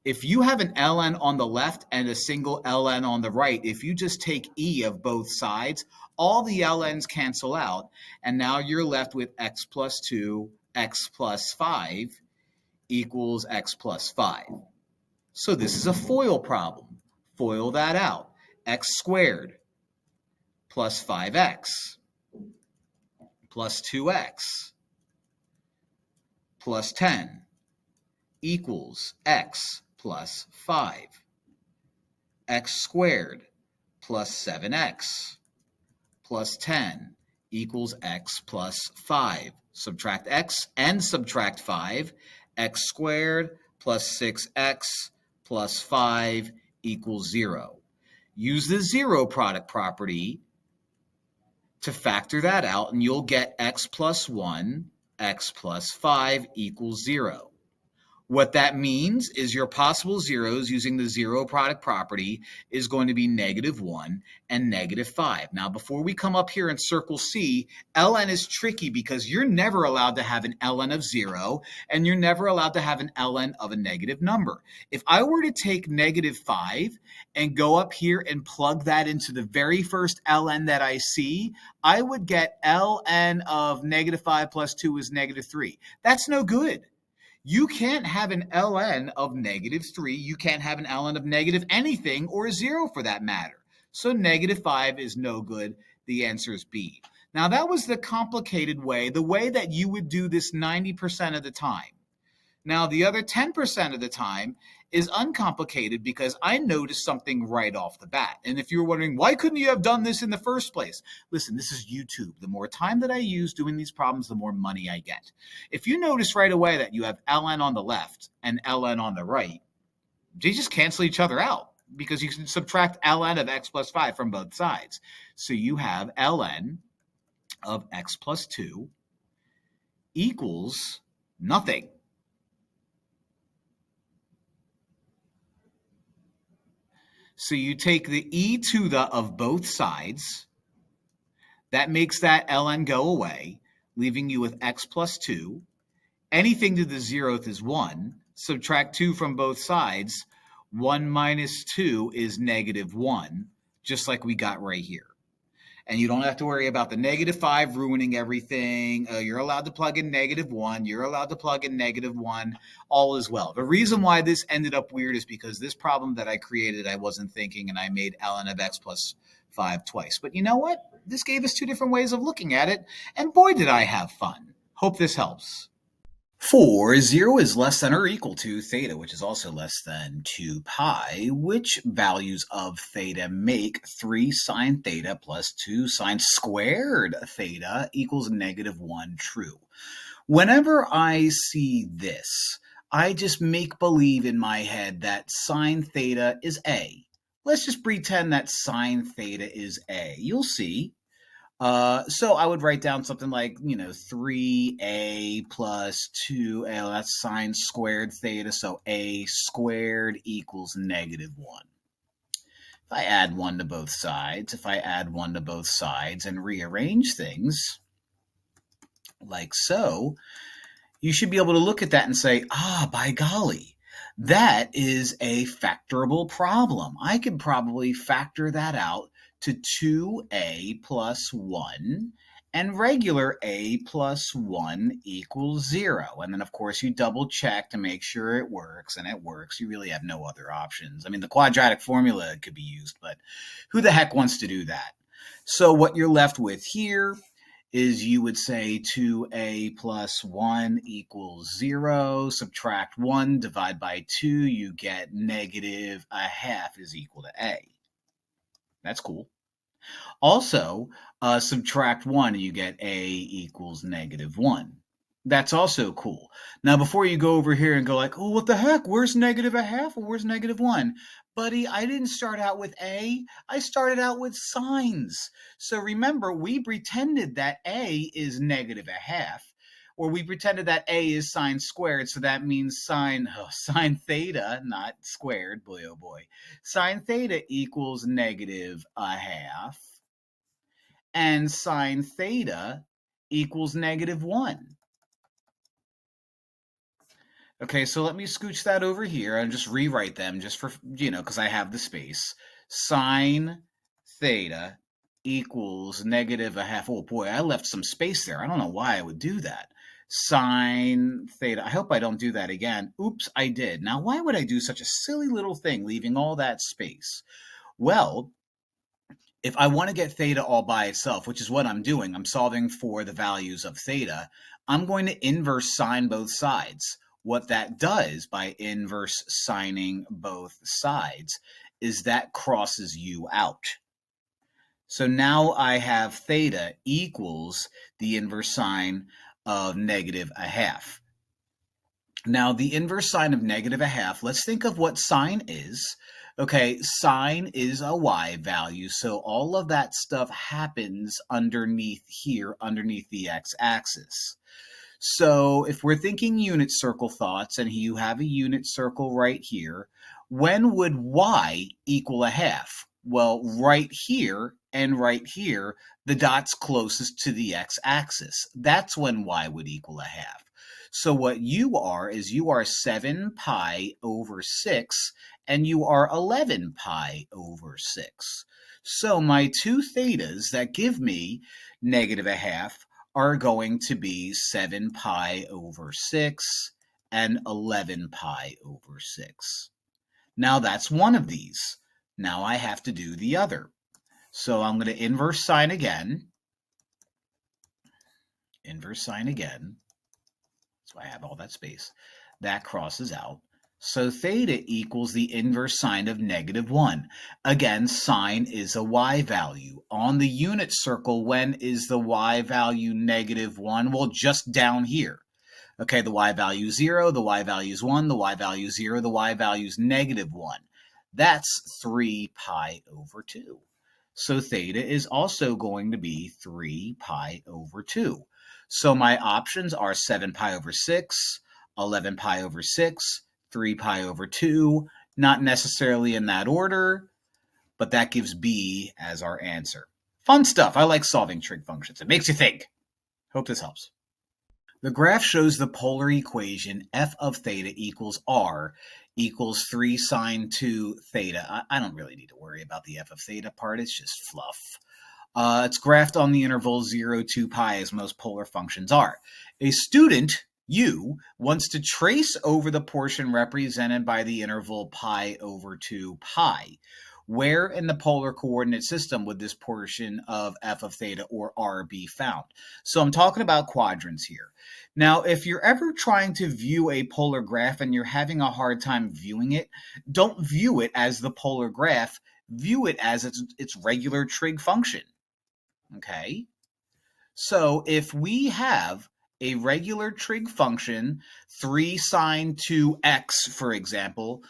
If you have an ln on the left and a single ln on the right, if you just take e of both sides, all the ln's cancel out, and now you're left with x plus 2, x plus 5 equals x plus 5. So this is a FOIL problem. FOIL that out. X squared plus 5x plus 2x plus 10 equals x plus 5. X squared plus 7x plus 10 equals x plus 5. Subtract x and subtract 5. X squared plus 6x plus 5 equals 0. Use the zero product property to factor that out, and you'll get x plus 1, x plus 5 equals 0. What that means is your possible zeros using the zero product property is going to be -1 and -5. Now, before we come up here and circle C, ln is tricky because you're never allowed to have an ln of 0, and you're never allowed to have an ln of a negative number. If I were to take -5 and go up here and plug that into the very first ln that I see, I would get ln of -5 plus 2 is -3. That's no good. You can't have an ln of -3. You can't have an ln of negative anything or 0 for that matter. So -5 is no good. The answer is B. Now, that was the complicated way, the way that you would do this 90% of the time. Now, the other 10% of the time is uncomplicated because I noticed something right off the bat. And if you're wondering, why couldn't you have done this in the first place? Listen, this is YouTube. The more time that I use doing these problems, the more money I get. If you notice right away that you have ln on the left and ln on the right, they just cancel each other out because you can subtract ln of x plus 5 from both sides. So you have ln of x plus 2 equals nothing. So you take the e to the of both sides. That makes that ln go away, leaving you with x plus 2. Anything to the 0th is 1. Subtract 2 from both sides. 1 minus 2 is -1, just like we got right here. And you don't have to worry about the -5 ruining everything. You're allowed to plug in -1. You're allowed to plug in -1. All is well. The reason why this ended up weird is because this problem that I created, I wasn't thinking, and I made ln of x plus 5 twice. But you know what? This gave us two different ways of looking at it, and boy, did I have fun. Hope this helps. For 0 is less than or equal to theta, which is also less than 2 pi, which values of theta make 3 sine theta plus 2 sine squared theta equals -1 true? Whenever I see this, I just make believe in my head that sine theta is A. Let's just pretend that sine theta is A. You'll see. So I would write down something like, 3a plus 2a, that's sine squared theta, so a squared equals -1. If I add 1 to both sides, and rearrange things like so, you should be able to look at that and say, by golly, that is a factorable problem. I could probably factor that out to 2a plus 1, and regular a plus 1 equals 0. And then, of course, you double check to make sure it works, and it works. You really have no other options. I mean, the quadratic formula could be used, but who the heck wants to do that? So what you're left with here is you would say 2a plus 1 equals 0. Subtract 1, divide by 2, you get -1/2 is equal to a. That's cool. Also, subtract 1, you get a equals -1. That's also cool. Now, before you go over here and go like, oh, what the heck? Where's negative a half or where's negative one? Buddy, I didn't start out with A. I started out with signs. So remember, we pretended that A is negative a half, or we pretended that A is sine squared. So that means sine theta, not squared, boy, oh boy. Sine theta equals negative a half, and sine theta equals negative one. Okay, so let me scooch that over here and just rewrite them just for, because I have the space. Sine theta equals negative a half. Oh boy, I left some space there. I don't know why I would do that. Sine theta. I hope I don't do that again. Oops, I did. Now, why would I do such a silly little thing, leaving all that space? Well, if I want to get theta all by itself, which is what I'm doing, I'm solving for the values of theta, I'm going to inverse sine both sides. What that does by inverse signing both sides is that crosses u out. So now I have theta equals the inverse sine of negative a half. Now, the inverse sine of negative a half, let's think of what sine is. Okay, sine is a y value, so all of that stuff happens underneath here, underneath the x-axis. So if we're thinking unit circle thoughts, and you have a unit circle right here, when would y equal a half? Well, right here and right here, the dot's closest to the x-axis. That's when y would equal a half. So what you are is you are 7 pi over 6, and you are 11 pi over 6. So my two thetas that give me negative a half are going to be 7 pi over 6 and 11 pi over 6. Now that's one of these. Now I have to do the other. So I'm going to inverse sine again. Inverse sine again. So I have all that space. That crosses out. So theta equals the inverse sine of negative 1. Again, sine is a y value. On the unit circle, when is the y value negative 1? Well, just down here. Okay, the y value is 0, the y value is 1, the y value is 0, the y value is negative 1. That's 3 pi over 2. So theta is also going to be 3 pi over 2. So my options are 7 pi over 6, 11 pi over 6, 3 pi over 2, not necessarily in that order, but that gives B as our answer. Fun stuff. I like solving trig functions. It makes you think. Hope this helps. The graph shows the polar equation f of theta equals r equals 3 sine 2 theta. I don't really need to worry about the f of theta part. It's just fluff. It's graphed on the interval 0, 2 pi, as most polar functions are. A student, U, wants to trace over the portion represented by the interval pi over 2 pi. Where in the polar coordinate system would this portion of f of theta or r be found? So I'm talking about quadrants here. Now, if you're ever trying to view a polar graph and you're having a hard time viewing it, don't view it as the polar graph. View it as its regular trig function. Okay? So if we have a regular trig function, 3 sine 2x, for example,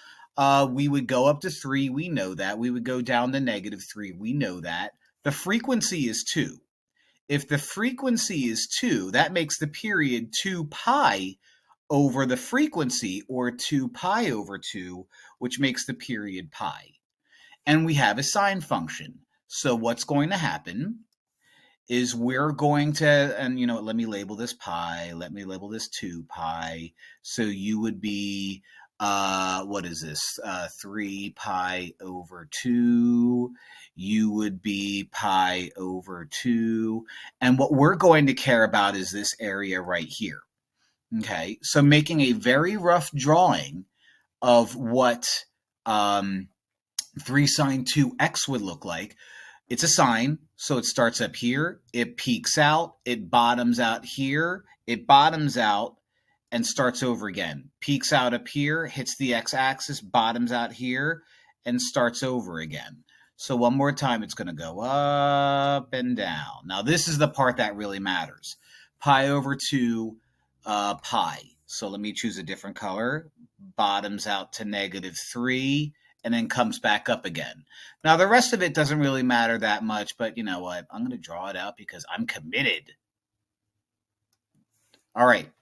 we would go up to 3, we know that. We would go down to negative 3, we know that. The frequency is 2. If the frequency is 2, that makes the period 2 pi over the frequency, or 2 pi over 2, which makes the period pi. And we have a sine function. So what's going to happen is we're going to, and let me label this pi, let me label this 2 pi. So you would be, what is this? 3 pi over 2. You would be pi over 2. And what we're going to care about is this area right here. Okay, so making a very rough drawing of what 3 sine 2x would look like. It's a sine, so it starts up here, it peaks out, it bottoms out here, it bottoms out, and starts over again. Peaks out up here, hits the x-axis, bottoms out here, and starts over again. So one more time, it's going to go up and down. Now, this is the part that really matters. Pi over 2 pi. So let me choose a different color. Bottoms out to -3 and then comes back up again. Now, the rest of it doesn't really matter that much, but you know what? I'm going to draw it out because I'm committed. All right.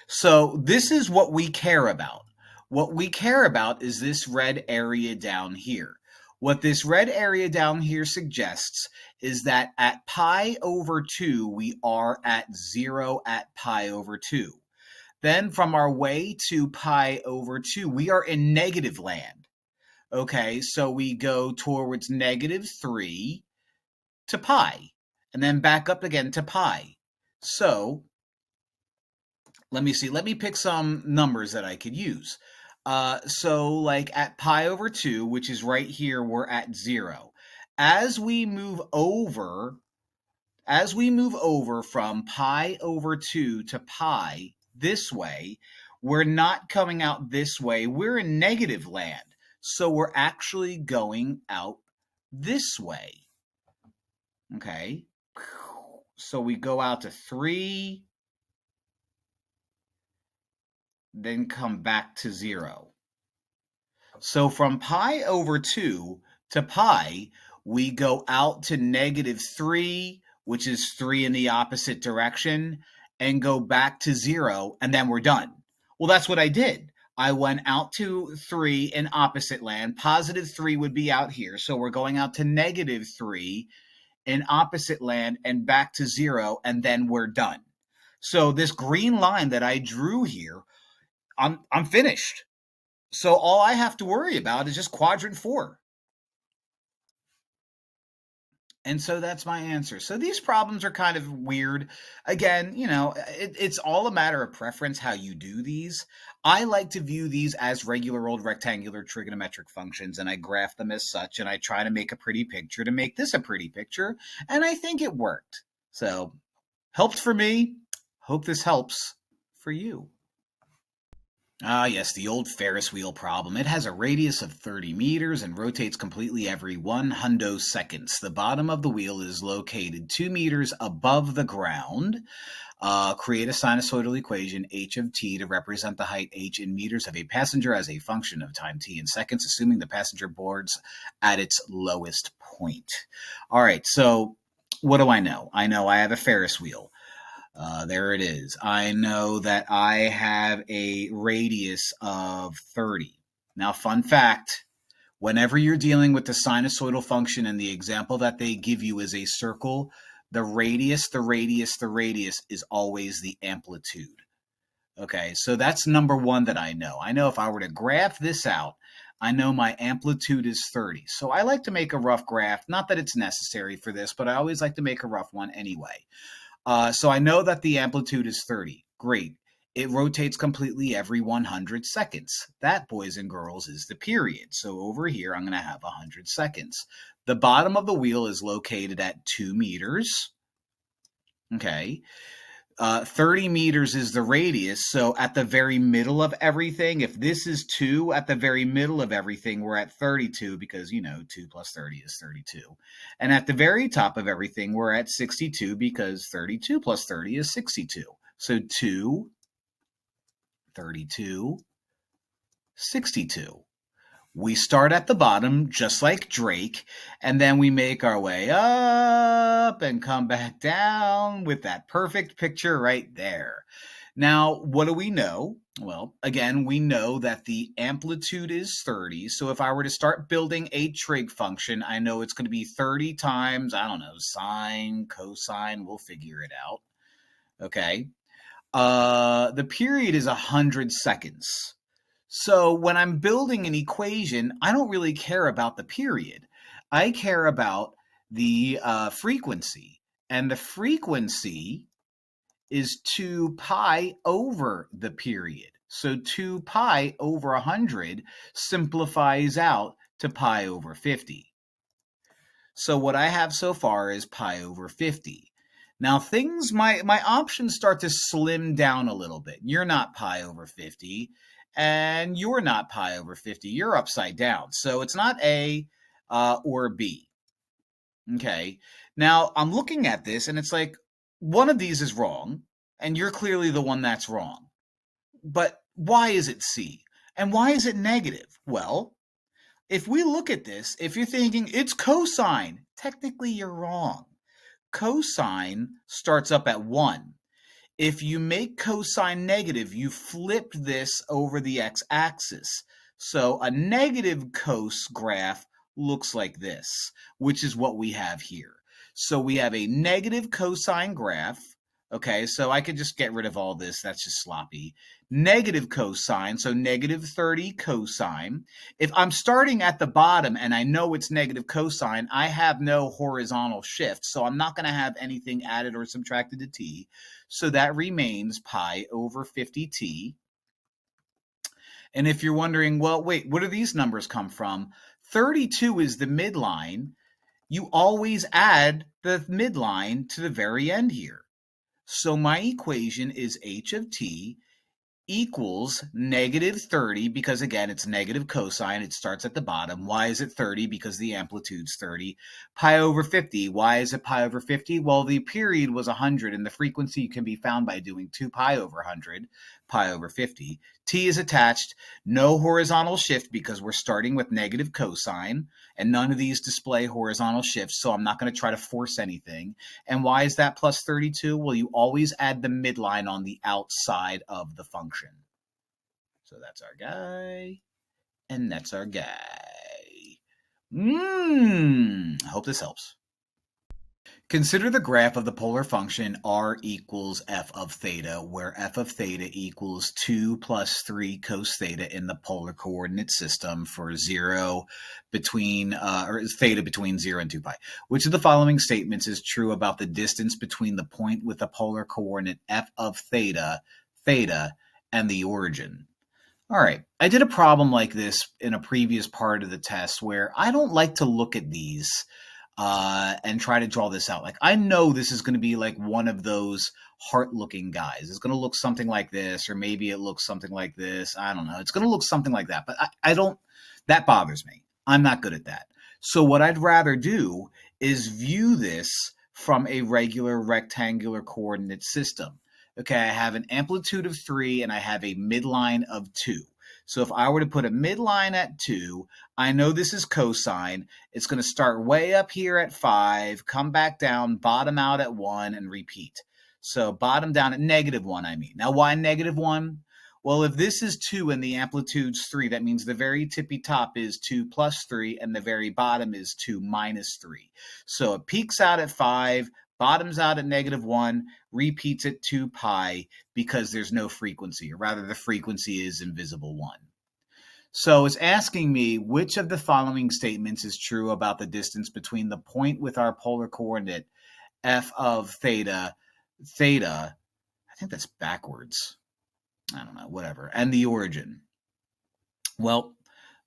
So this is what we care about. What we care about is this red area down here. What this red area down here suggests is that at pi over 2, we are at 0 at pi over 2. Then from our way to pi over 2, we are in negative land. Okay, so we go towards -3 to pi, and then back up again to pi. So let me see. Let me pick some numbers that I could use. So like at pi over 2, which is right here, we're at 0. As we move over from pi over 2 to pi this way, we're not coming out this way. We're in negative land. So we're actually going out this way. Okay. So we go out to 3, then come back to 0. So from pi over 2 to pi, we go out to -3, which is 3 in the opposite direction, and go back to 0, and then we're done. Well, that's what I did. I went out to 3 in opposite land. +3 would be out here, so we're going out to -3 in opposite land and back to 0, and then we're done. So this green line that I drew here, I'm finished. So all I have to worry about is just quadrant 4. And so that's my answer. So these problems are kind of weird. Again, you know, it's all a matter of preference how you do these. I like to view these as regular old rectangular trigonometric functions, and I graph them as such, and I try to make a pretty picture to make this a pretty picture, and I think it worked. So, helped for me. Hope this helps for you. Ah, yes, the old Ferris wheel problem. It has a radius of 30 meters and rotates completely every 100 seconds. The bottom of the wheel is located 2 meters above the ground. Create a sinusoidal equation, h of t, to represent the height h in meters of a passenger as a function of time t in seconds, assuming the passenger boards at its lowest point. All right, so what do I know? I know I have a Ferris wheel. There it is. I know that I have a radius of 30. Now, fun fact, whenever you're dealing with the sinusoidal function and the example that they give you is a circle, the radius is always the amplitude. Okay, so that's number one that I know. I know if I were to graph this out, I know my amplitude is 30. So I like to make a rough graph. Not that it's necessary for this, but I always like to make a rough one anyway. So I know that the amplitude is 30. Great. It rotates completely every 100 seconds. That, boys and girls, is the period. So over here, I'm going to have 100 seconds. The bottom of the wheel is located at 2 meters. Okay. 30 meters is the radius. So at the very middle of everything, if this is 2, at the very middle of everything, we're at 32 because, you know, 2 plus 30 is 32. And at the very top of everything, we're at 62 because 32 plus 30 is 62. So 2, 32, 62. We start at the bottom, just like Drake, and then we make our way up and come back down with that perfect picture right there. Now, what do we know? Well, again, we know that the amplitude is 30. So if I were to start building a trig function, I know it's going to be 30 times, I don't know, sine, cosine, we'll figure it out. Okay. The period is 100 seconds. So when I'm building an equation, I don't really care about the period. I care about the frequency. And the frequency is 2 pi over the period. So 2 pi over 100 simplifies out to pi over 50. So what I have so far is pi over 50. Now my options start to slim down a little bit. You're not pi over 50. And you're not pi over 50. You're upside down. So it's not A or B. Okay. Now, I'm looking at this, and it's like, one of these is wrong. And you're clearly the one that's wrong. But why is it C? And why is it negative? Well, if we look at this, if you're thinking it's cosine, technically you're wrong. Cosine starts up at 1. If you make cosine negative, you flip this over the x-axis. So a negative cos graph looks like this, which is what we have here. So we have a negative cosine graph. Okay, so I could just get rid of all this. That's just sloppy. Negative cosine, so negative 30 cosine. If I'm starting at the bottom and I know it's negative cosine, I have no horizontal shift, so I'm not going to have anything added or subtracted to t. So that remains pi over 50t. And if you're wondering, well, wait, where do these numbers come from? 32 is the midline. You always add the midline to the very end here. So my equation is h of t equals negative 30, because again, it's negative cosine. It starts at the bottom. Why is it 30? Because the amplitude's 30. Pi over 50. Why is it pi over 50? Well, the period was 100, and the frequency can be found by doing 2 pi over 100, pi over 50. T is attached. No horizontal shift because we're starting with negative cosine, and none of these display horizontal shifts, so I'm not going to try to force anything. And why is that plus 32? Well, you always add the midline on the outside of the function. So that's our guy, and that's our guy. I hope this helps. Consider the graph of the polar function r equals f of theta, where f of theta equals 2 plus 3 cos theta in the polar coordinate system for 0 between, or theta between 0 and 2 pi. Which of the following statements is true about the distance between the point with the polar coordinate f of theta, and the origin? All right, I did a problem like this in a previous part of the test where I don't like to look at these and try to draw this out. Like, I know this is going to be like one of those heart-looking guys. It's going to look something like this, or maybe it looks something like this. I don't know. It's going to look something like that, but I don't, that bothers me. I'm not good at that. So what I'd rather do is view this from a regular rectangular coordinate system. Okay, I have an amplitude of 3 and I have a midline of 2. So if I were to put a midline at 2, I know this is cosine. It's going to start way up here at 5, come back down, bottom out at 1, and repeat. So bottom down at -1, I mean. Now, why -1? Well, if this is 2 and the amplitude's 3, that means the very tippy top is 2 plus 3, and the very bottom is 2 minus 3. So it peaks out at 5, bottoms out at -1, repeats at 2 pi because there's no frequency, or rather the frequency is invisible 1. So it's asking me which of the following statements is true about the distance between the point with our polar coordinate f of theta, I think that's backwards, I don't know, whatever, and the origin. Well,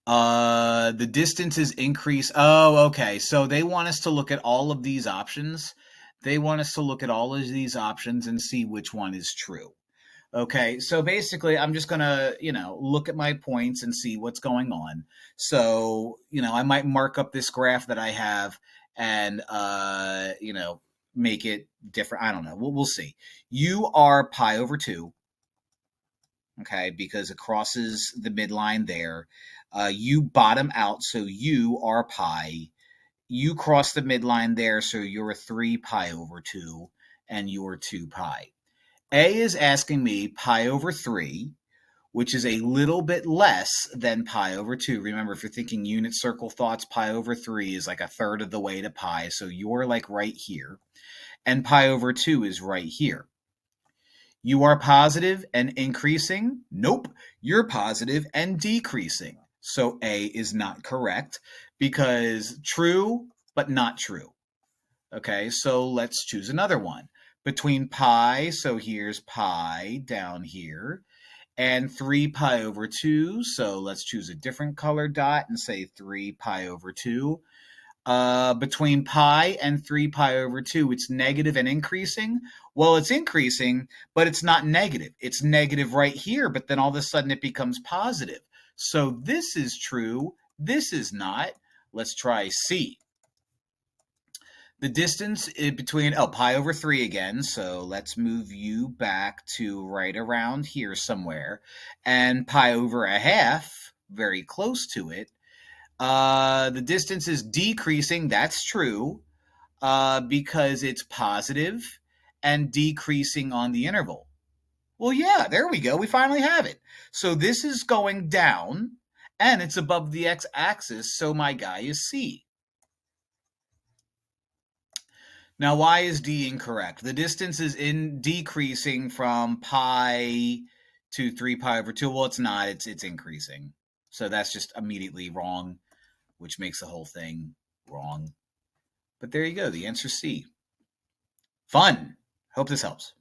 the distance is increased. Oh, okay, so they want us to look at all of these options. They want us to look at all of these options and see which one is true. Okay, so basically I'm just going to, look at my points and see what's going on. So, I might mark up this graph that I have and, make it different. I don't know. We'll see. You are pi over 2, okay, because it crosses the midline there. You bottom out, so you are pi. You cross the midline there, so you're 3 pi over 2, and you're 2 pi. A is asking me pi over 3, which is a little bit less than pi over 2. Remember, if you're thinking unit circle thoughts, pi over 3 is like a third of the way to pi, so you're like right here. And pi over 2 is right here. You are positive and increasing? Nope, you're positive and decreasing. So A is not correct because true, but not true. Okay, so let's choose another one. Between pi, so here's pi down here, and 3 pi over 2, so let's choose a different color dot and say 3 pi over 2. Between pi and 3 pi over 2, it's negative and increasing. Well, it's increasing, but it's not negative. It's negative right here, but then all of a sudden it becomes positive. So this is true, this is not. Let's try C. The distance between, pi over 3 again, so let's move you back to right around here somewhere. And pi over a half, very close to it. The distance is decreasing, that's true, because it's positive and decreasing on the interval. Well, yeah, there we go. We finally have it. So this is going down, and it's above the x-axis, so my guy is C. Now, why is D incorrect? The distance is decreasing from pi to 3 pi over 2. Well, it's not. It's increasing. So that's just immediately wrong, which makes the whole thing wrong. But there you go. The answer is C. Fun. Hope this helps.